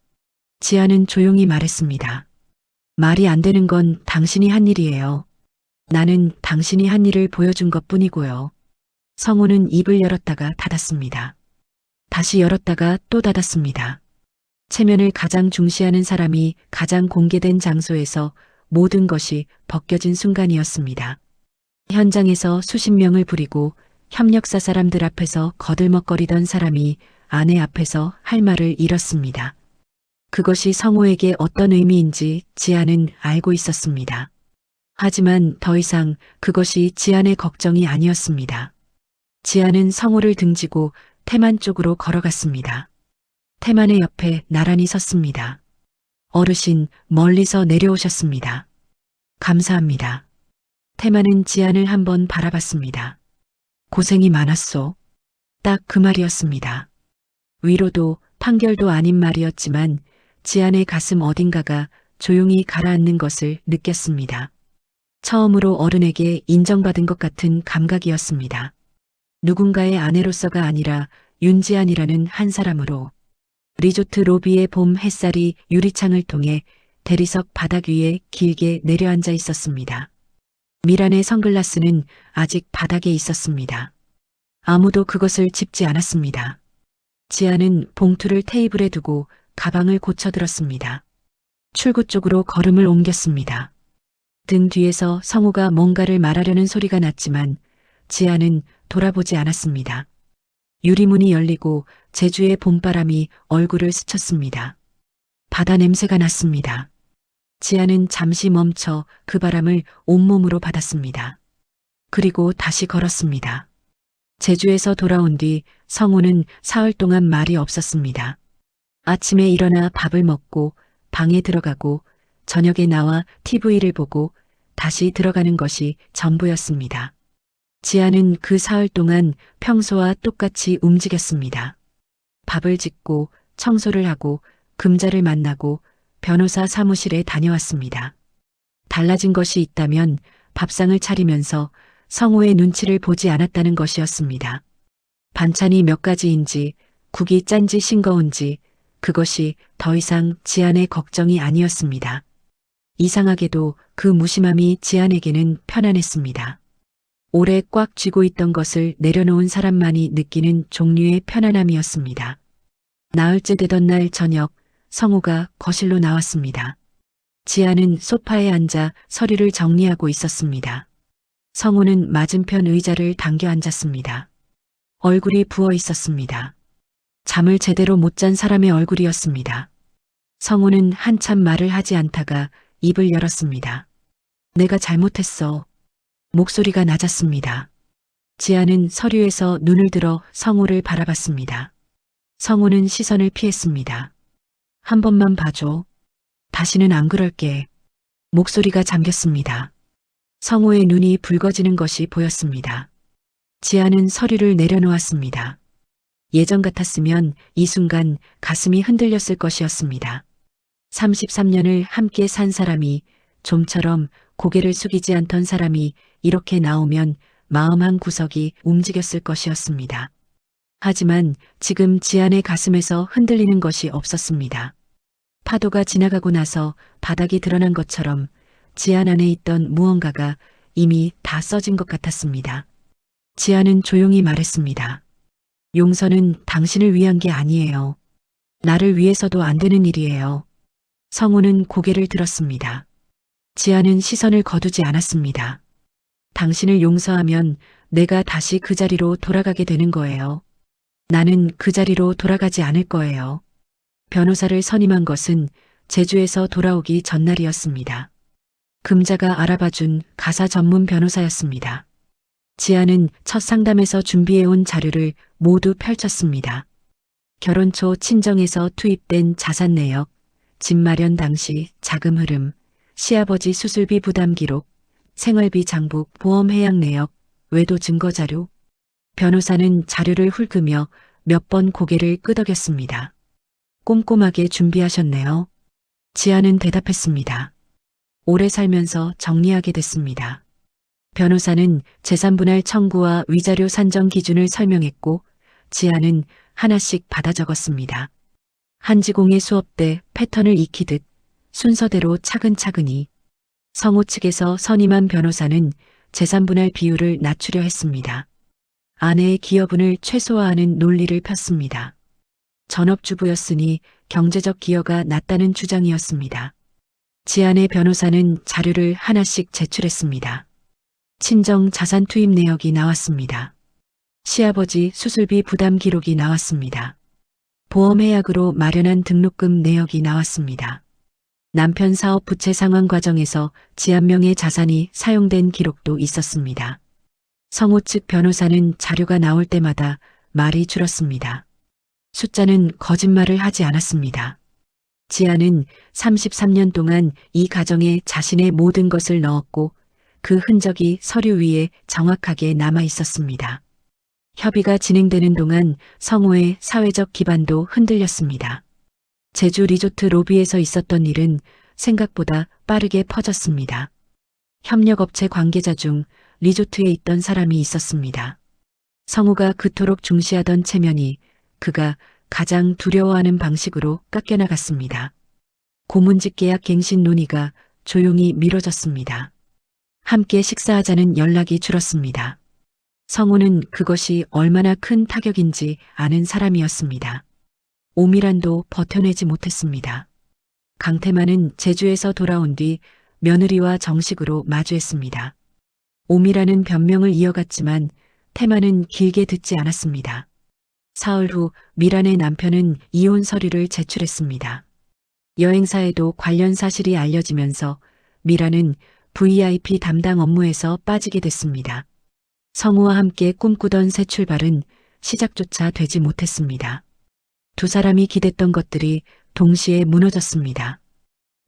지아는 조용히 말했습니다. 말이 안 되는 건 당신이 한 일이에요. 나는 당신이 한 일을 보여준 것 뿐이고요. 성우는 입을 열었다가 닫았습니다. 다시 열었다가 또 닫았습니다. 체면을 가장 중시하는 사람이 가장 공개된 장소에서 모든 것이 벗겨진 순간이었습니다. 현장에서 수십 명을 부리고 협력사 사람들 앞에서 거들먹거리던 사람이 아내 앞에서 할 말을 잃었습니다. 그것이 성우에게 어떤 의미인지 지아는 알고 있었습니다. 하지만 더 이상 그것이 지안의 걱정이 아니었습니다. 지아는 성우를 등지고 태만 쪽으로 걸어갔습니다. 태만의 옆에 나란히 섰습니다. 어르신, 멀리서 내려오셨습니다. 감사합니다. 태만은 지안을 한번 바라봤습니다. 고생이 많았소. 딱 그 말이었습니다. 위로도 판결도 아닌 말이었지만 지안의 가슴 어딘가가 조용히 가라앉는 것을 느꼈습니다. 처음으로 어른에게 인정받은 것 같은 감각이었습니다. 누군가의 아내로서가 아니라 윤지안이라는 한 사람으로. 리조트 로비의 봄 햇살이 유리창을 통해 대리석 바닥 위에 길게 내려앉아 있었습니다. 미란의 선글라스는 아직 바닥에 있었습니다. 아무도 그것을 짚지 않았습니다. 지아는 봉투를 테이블에 두고 가방을 고쳐들었습니다. 출구 쪽으로 걸음을 옮겼습니다. 등 뒤에서 성우가 뭔가를 말하려는 소리가 났지만 지아는 돌아보지 않았습니다. 유리문이 열리고 제주의 봄바람이 얼굴을 스쳤습니다. 바다 냄새가 났습니다. 지아는 잠시 멈춰 그 바람을 온몸으로 받았습니다. 그리고 다시 걸었습니다. 제주에서 돌아온 뒤 성우는 사흘 동안 말이 없었습니다. 아침에 일어나 밥을 먹고 방에 들어가고 저녁에 나와 TV를 보고 다시 들어가는 것이 전부였습니다. 지아는 그 사흘 동안 평소와 똑같이 움직였습니다. 밥을 짓고 청소를 하고 금자를 만나고 변호사 사무실에 다녀왔습니다. 달라진 것이 있다면 밥상을 차리면서 성우의 눈치를 보지 않았다는 것이었습니다. 반찬이 몇 가지인지, 국이 짠지 싱거운지, 그것이 더 이상 지안의 걱정이 아니었습니다. 이상하게도 그 무심함이 지안에게는 편안했습니다. 오래 꽉 쥐고 있던 것을 내려놓은 사람만이 느끼는 종류의 편안함이었습니다. 나흘째 되던 날 저녁, 성우가 거실로 나왔습니다. 지아는 소파에 앉아 서류를 정리하고 있었습니다. 성우는 맞은편 의자를 당겨 앉았습니다. 얼굴이 부어 있었습니다. 잠을 제대로 못 잔 사람의 얼굴이었습니다. 성우는 한참 말을 하지 않다가 입을 열었습니다. 내가 잘못했어. 목소리가 낮았습니다. 지아는 서류에서 눈을 들어 성우를 바라봤습니다. 성우는 시선을 피했습니다. 한 번만 봐줘. 다시는 안 그럴게. 목소리가 잠겼습니다. 성우의 눈이 붉어지는 것이 보였습니다. 지아는 서류를 내려놓았습니다. 예전 같았으면 이 순간 가슴이 흔들렸을 것이었습니다. 33년을 함께 산 사람이, 좀처럼 고개를 숙이지 않던 사람이 이렇게 나오면 마음 한 구석이 움직였을 것이었습니다. 하지만 지금 지안의 가슴에서 흔들리는 것이 없었습니다. 파도가 지나가고 나서 바닥이 드러난 것처럼 지안 안에 있던 무언가가 이미 다 써진 것 같았습니다. 지안은 조용히 말했습니다. 용서는 당신을 위한 게 아니에요. 나를 위해서도 안 되는 일이에요. 성우는 고개를 들었습니다. 지아는 시선을 거두지 않았습니다. 당신을 용서하면 내가 다시 그 자리로 돌아가게 되는 거예요. 나는 그 자리로 돌아가지 않을 거예요. 변호사를 선임한 것은 제주에서 돌아오기 전날이었습니다. 금자가 알아봐준 가사 전문 변호사였습니다. 지아는 첫 상담에서 준비해온 자료를 모두 펼쳤습니다. 결혼 초 친정에서 투입된 자산 내역, 집 마련 당시 자금 흐름, 시아버지 수술비 부담 기록, 생활비 장부, 보험 해약 내역, 외도 증거 자료. 변호사는 자료를 훑으며 몇 번 고개를 끄덕였습니다. 꼼꼼하게 준비하셨네요. 지아는 대답했습니다. 오래 살면서 정리하게 됐습니다. 변호사는 재산분할 청구와 위자료 산정 기준을 설명했고 지아는 하나씩 받아 적었습니다. 한지공의 수업 때 패턴을 익히듯 순서대로 차근차근히. 성우 측에서 선임한 변호사는 재산분할 비율을 낮추려 했습니다. 아내의 기여분을 최소화하는 논리를 폈습니다. 전업주부였으니 경제적 기여가 낮다는 주장이었습니다. 지안의 변호사는 자료를 하나씩 제출했습니다. 친정 자산 투입 내역이 나왔습니다. 시아버지 수술비 부담 기록이 나왔습니다. 보험 해약으로 마련한 등록금 내역이 나왔습니다. 남편 사업 부채 상환 과정에서 지안명의 자산이 사용된 기록도 있었습니다. 성우 측 변호사는 자료가 나올 때마다 말이 줄었습니다. 숫자는 거짓말을 하지 않았습니다. 지아는 33년 동안 이 가정에 자신의 모든 것을 넣었고 그 흔적이 서류 위에 정확하게 남아 있었습니다. 협의가 진행되는 동안 성우의 사회적 기반도 흔들렸습니다. 제주 리조트 로비에서 있었던 일은 생각보다 빠르게 퍼졌습니다. 협력업체 관계자 중 리조트에 있던 사람이 있었습니다. 성우가 그토록 중시하던 체면이 그가 가장 두려워하는 방식으로 깎여나갔습니다. 고문직 계약 갱신 논의가 조용히 미뤄졌습니다. 함께 식사하자는 연락이 줄었습니다. 성우는 그것이 얼마나 큰 타격인지 아는 사람이었습니다. 오미란도 버텨내지 못했습니다. 강태만은 제주에서 돌아온 뒤 며느리와 정식으로 마주했습니다. 오미라는 변명을 이어갔지만 태만은 길게 듣지 않았습니다. 사흘 후 미란의 남편은 이혼 서류를 제출했습니다. 여행사에도 관련 사실이 알려지면서 미란은 VIP 담당 업무에서 빠지게 됐습니다. 성우와 함께 꿈꾸던 새 출발은 시작조차 되지 못했습니다. 두 사람이 기댔던 것들이 동시에 무너졌습니다.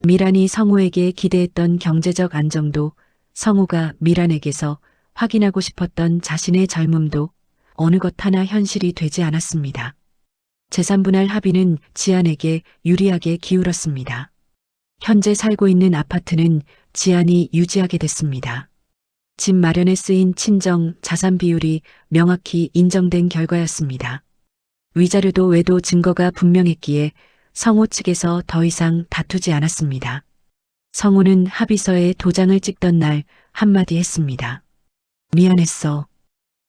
미란이 성우에게 기대했던 경제적 안정도, 성우가 미란에게서 확인하고 싶었던 자신의 젊음도 어느 것 하나 현실이 되지 않았습니다. 재산분할 합의는 지안에게 유리하게 기울었습니다. 현재 살고 있는 아파트는 지안이 유지하게 됐습니다. 집 마련에 쓰인 친정 자산 비율이 명확히 인정된 결과였습니다. 위자료도 외도 증거가 분명했기에 성우 측에서 더 이상 다투지 않았습니다. 성우는 합의서에 도장을 찍던 날 한마디 했습니다. 미안했어.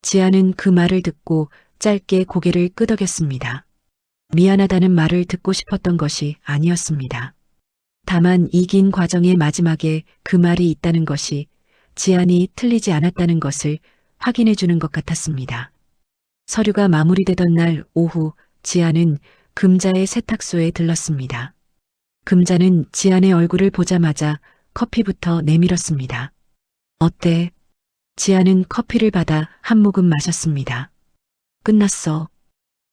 지아는 그 말을 듣고 짧게 고개를 끄덕였습니다. 미안하다는 말을 듣고 싶었던 것이 아니었습니다. 다만 이 긴 과정의 마지막에 그 말이 있다는 것이 지안이 틀리지 않았다는 것을 확인해 주는 것 같았습니다. 서류가 마무리되던 날 오후 지안은 금자의 세탁소에 들렀습니다. 금자는 지안의 얼굴을 보자마자 커피부터 내밀었습니다. 어때? 지안은 커피를 받아 한 모금 마셨습니다. 끝났어.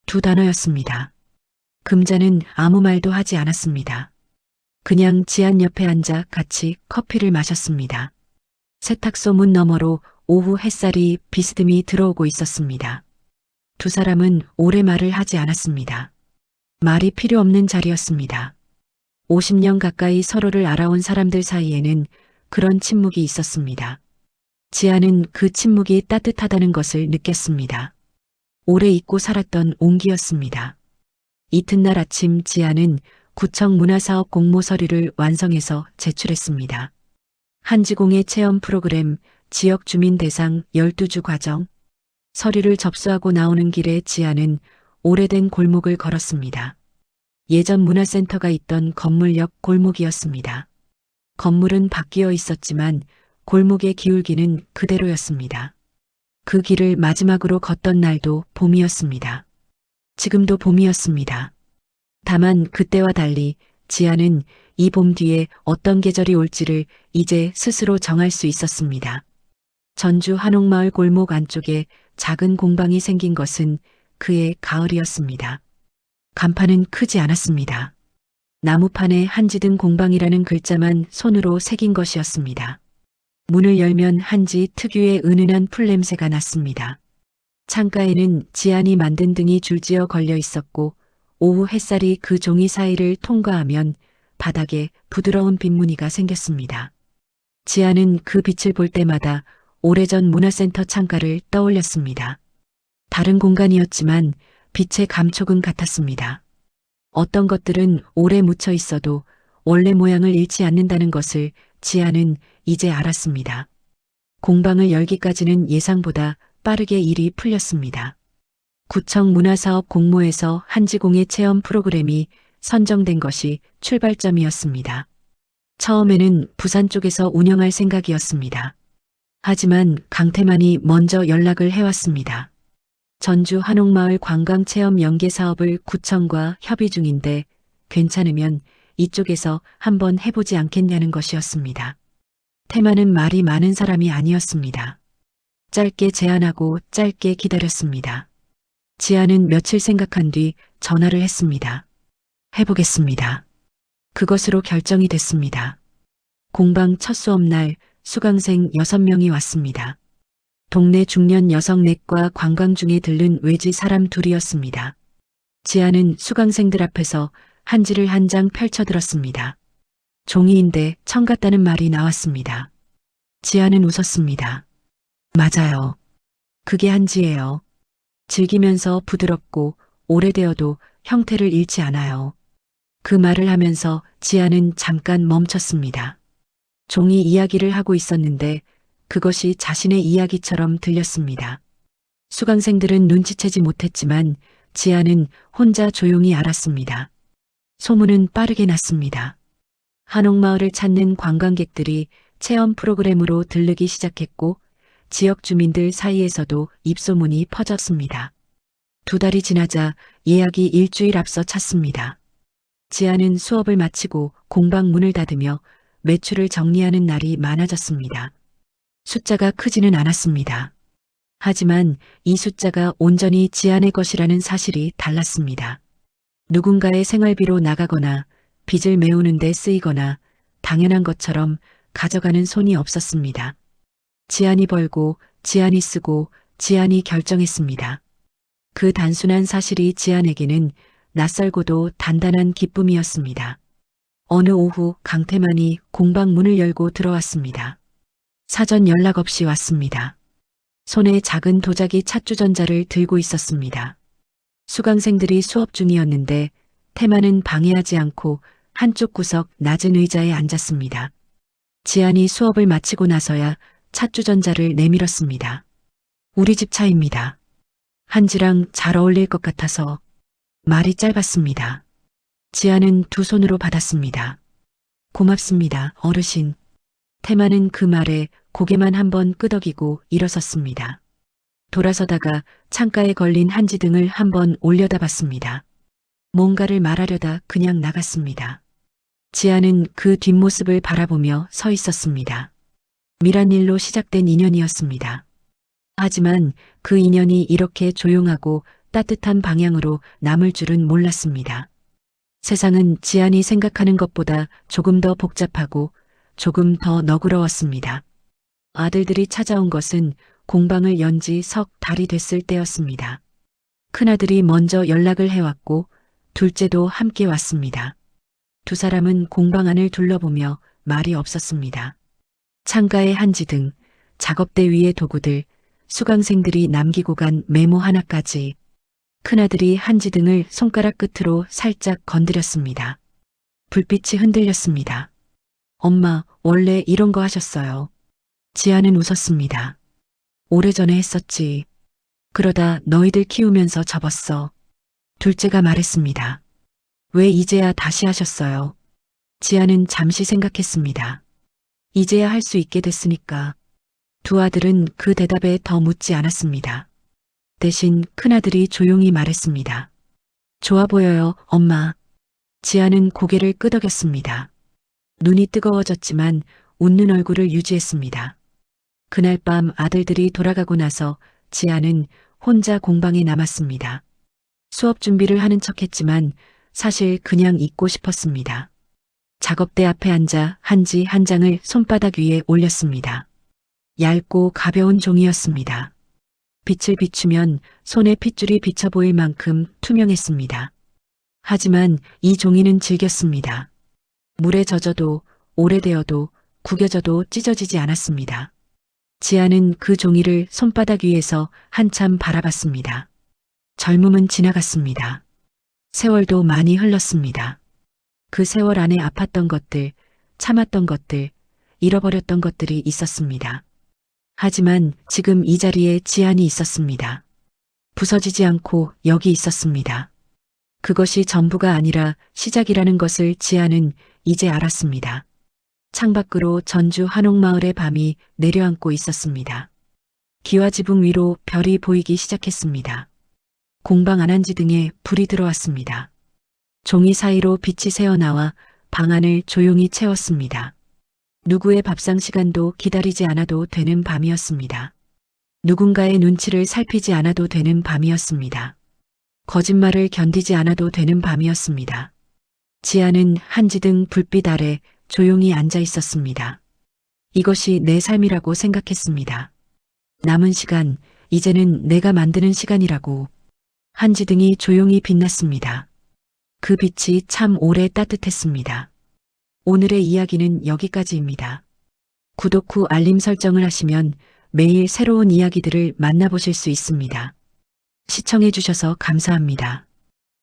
두 단어였습니다. 금자는 아무 말도 하지 않았습니다. 그냥 지안 옆에 앉아 같이 커피를 마셨습니다. 세탁소 문 너머로 오후 햇살이 비스듬히 들어오고 있었습니다. 두 사람은 오래 말을 하지 않았습니다. 말이 필요 없는 자리였습니다. 50년 가까이 서로를 알아온 사람들 사이에는 그런 침묵이 있었습니다. 지아는 그 침묵이 따뜻하다는 것을 느꼈습니다. 오래 잊고 살았던 온기였습니다. 이튿날 아침 지아는 구청 문화사업 공모 서류를 완성해서 제출했습니다. 한지공의 체험 프로그램 지역 주민 대상 12주 과정. 서류를 접수하고 나오는 길에 지아는 오래된 골목을 걸었습니다. 예전 문화센터가 있던 건물 옆 골목이었습니다. 건물은 바뀌어 있었지만 골목의 기울기는 그대로였습니다. 그 길을 마지막으로 걷던 날도 봄이었습니다. 지금도 봄이었습니다. 다만 그때와 달리 지아는 이 봄 뒤에 어떤 계절이 올지를 이제 스스로 정할 수 있었습니다. 전주 한옥마을 골목 안쪽에 작은 공방이 생긴 것은 그의 가을이었습니다. 간판은 크지 않았습니다. 나무판에 한지등 공방이라는 글자만 손으로 새긴 것이었습니다. 문을 열면 한지 특유의 은은한 풀냄새가 났습니다. 창가에는 지안이 만든 등이 줄지어 걸려 있었고 오후 햇살이 그 종이 사이를 통과하면 바닥에 부드러운 빛무늬가 생겼습니다. 지안은 그 빛을 볼 때마다 오래전 문화센터 창가를 떠올렸습니다. 다른 공간이었지만 빛의 감촉은 같았습니다. 어떤 것들은 오래 묻혀 있어도 원래 모양을 잃지 않는다는 것을 지안은 이제 알았습니다. 공방을 열기까지는 예상보다 빠르게 일이 풀렸습니다. 구청 문화사업 공모에서 한지공예 체험 프로그램이 선정된 것이 출발점이었습니다. 처음에는 부산 쪽에서 운영할 생각이었습니다. 하지만 강태만이 먼저 연락을 해왔습니다. 전주 한옥마을 관광체험 연계 사업을 구청과 협의 중인데 괜찮으면 이쪽에서 한번 해보지 않겠냐는 것이었습니다. 태만은 말이 많은 사람이 아니었습니다. 짧게 제안하고 짧게 기다렸습니다. 지안은 며칠 생각한 뒤 전화를 했습니다. 해보겠습니다. 그것으로 결정이 됐습니다. 공방 첫 수업날 수강생 6명이 왔습니다. 동네 중년 여성 넷과 관광 중에 들른 외지 사람 둘이었습니다. 지안은 수강생들 앞에서 한지를 한 장 펼쳐들었습니다. 종이인데 청 같다는 말이 나왔습니다. 지안은 웃었습니다. 맞아요. 그게 한지예요. 질기면서 부드럽고 오래되어도 형태를 잃지 않아요. 그 말을 하면서 지안은 잠깐 멈췄습니다. 종이 이야기를 하고 있었는데 그것이 자신의 이야기처럼 들렸습니다. 수강생들은 눈치채지 못했지만 지안은 혼자 조용히 알았습니다. 소문은 빠르게 났습니다. 한옥마을을 찾는 관광객들이 체험 프로그램으로 들르기 시작했고 지역 주민들 사이에서도 입소문이 퍼졌습니다. 2달이 지나자 예약이 일주일 앞서 찼습니다. 지안은 수업을 마치고 공방 문을 닫으며 매출을 정리하는 날이 많아졌습니다. 숫자가 크지는 않았습니다. 하지만 이 숫자가 온전히 지안의 것이라는 사실이 달랐습니다. 누군가의 생활비로 나가거나 빚을 메우는 데 쓰이거나 당연한 것처럼 가져가는 손이 없었습니다. 지안이 벌고 지안이 쓰고 지안이 결정했습니다. 그 단순한 사실이 지안에게는 낯설고도 단단한 기쁨이었습니다. 어느 오후 강태만이 공방 문을 열고 들어왔습니다. 사전 연락 없이 왔습니다. 손에 작은 도자기 찻주전자를 들고 있었습니다. 수강생들이 수업 중이었는데 태만은 방해하지 않고 한쪽 구석 낮은 의자에 앉았습니다. 지안이 수업을 마치고 나서야 찻주전자를 내밀었습니다. 우리 집 차입니다. 한지랑 잘 어울릴 것 같아서. 말이 짧았습니다. 지안은 두 손으로 받았습니다. 고맙습니다, 어르신. 태만은 그 말에 고개만 한번 끄덕이고 일어섰습니다. 돌아서다가 창가에 걸린 한지등을 한번 올려다봤습니다. 뭔가를 말하려다 그냥 나갔습니다. 지안은 그 뒷모습을 바라보며 서 있었습니다. 미란 일로 시작된 인연이었습니다. 하지만 그 인연이 이렇게 조용하고 따뜻한 방향으로 남을 줄은 몰랐습니다. 세상은 지안이 생각하는 것보다 조금 더 복잡하고 조금 더 너그러웠습니다. 아들들이 찾아온 것은 공방을 연 지 석 달이 됐을 때였습니다. 큰아들이 먼저 연락을 해왔고 둘째도 함께 왔습니다. 두 사람은 공방 안을 둘러보며 말이 없었습니다. 창가에 한지등, 작업대 위의 도구들, 수강생들이 남기고 간 메모 하나까지. 큰아들이 한지등을 손가락 끝으로 살짝 건드렸습니다. 불빛이 흔들렸습니다. 엄마, 원래 이런 거 하셨어요. 지안은 웃었습니다. 오래전에 했었지. 그러다 너희들 키우면서 접었어. 둘째가 말했습니다. 왜 이제야 다시 하셨어요? 지안은 잠시 생각했습니다. 이제야 할 수 있게 됐으니까. 두 아들은 그 대답에 더 묻지 않았습니다. 대신 큰아들이 조용히 말했습니다. 좋아 보여요, 엄마. 지안은 고개를 끄덕였습니다. 눈이 뜨거워졌지만 웃는 얼굴을 유지했습니다. 그날 밤 아들들이 돌아가고 나서 지아는 혼자 공방에 남았습니다. 수업 준비를 하는 척했지만 사실 그냥 잊고 싶었습니다. 작업대 앞에 앉아 한지 한 장을 손바닥 위에 올렸습니다. 얇고 가벼운 종이였습니다. 빛을 비추면 손에 핏줄이 비쳐 보일 만큼 투명했습니다. 하지만 이 종이는 질겼습니다. 물에 젖어도 오래되어도 구겨져도 찢어지지 않았습니다. 지아는 그 종이를 손바닥 위에서 한참 바라봤습니다. 젊음은 지나갔습니다. 세월도 많이 흘렀습니다. 그 세월 안에 아팠던 것들, 참았던 것들, 잃어버렸던 것들이 있었습니다. 하지만 지금 이 자리에 지안이 있었습니다. 부서지지 않고 여기 있었습니다. 그것이 전부가 아니라 시작이라는 것을 지안은 이제 알았습니다. 창밖으로 전주 한옥마을의 밤이 내려앉고 있었습니다. 기와지붕 위로 별이 보이기 시작했습니다. 공방 안한지등에 불이 들어왔습니다. 종이 사이로 빛이 새어나와 방 안을 조용히 채웠습니다. 누구의 밥상 시간도 기다리지 않아도 되는 밤이었습니다. 누군가의 눈치를 살피지 않아도 되는 밤이었습니다. 거짓말을 견디지 않아도 되는 밤이었습니다. 지아는 한지등 불빛 아래 조용히 앉아 있었습니다. 이것이 내 삶이라고 생각했습니다. 남은 시간, 이제는 내가 만드는 시간이라고. 한지등이 조용히 빛났습니다. 그 빛이 참 오래 따뜻했습니다. 오늘의 이야기는 여기까지입니다. 구독 후 알림 설정을 하시면 매일 새로운 이야기들을 만나보실 수 있습니다. 시청해 주셔서 감사합니다.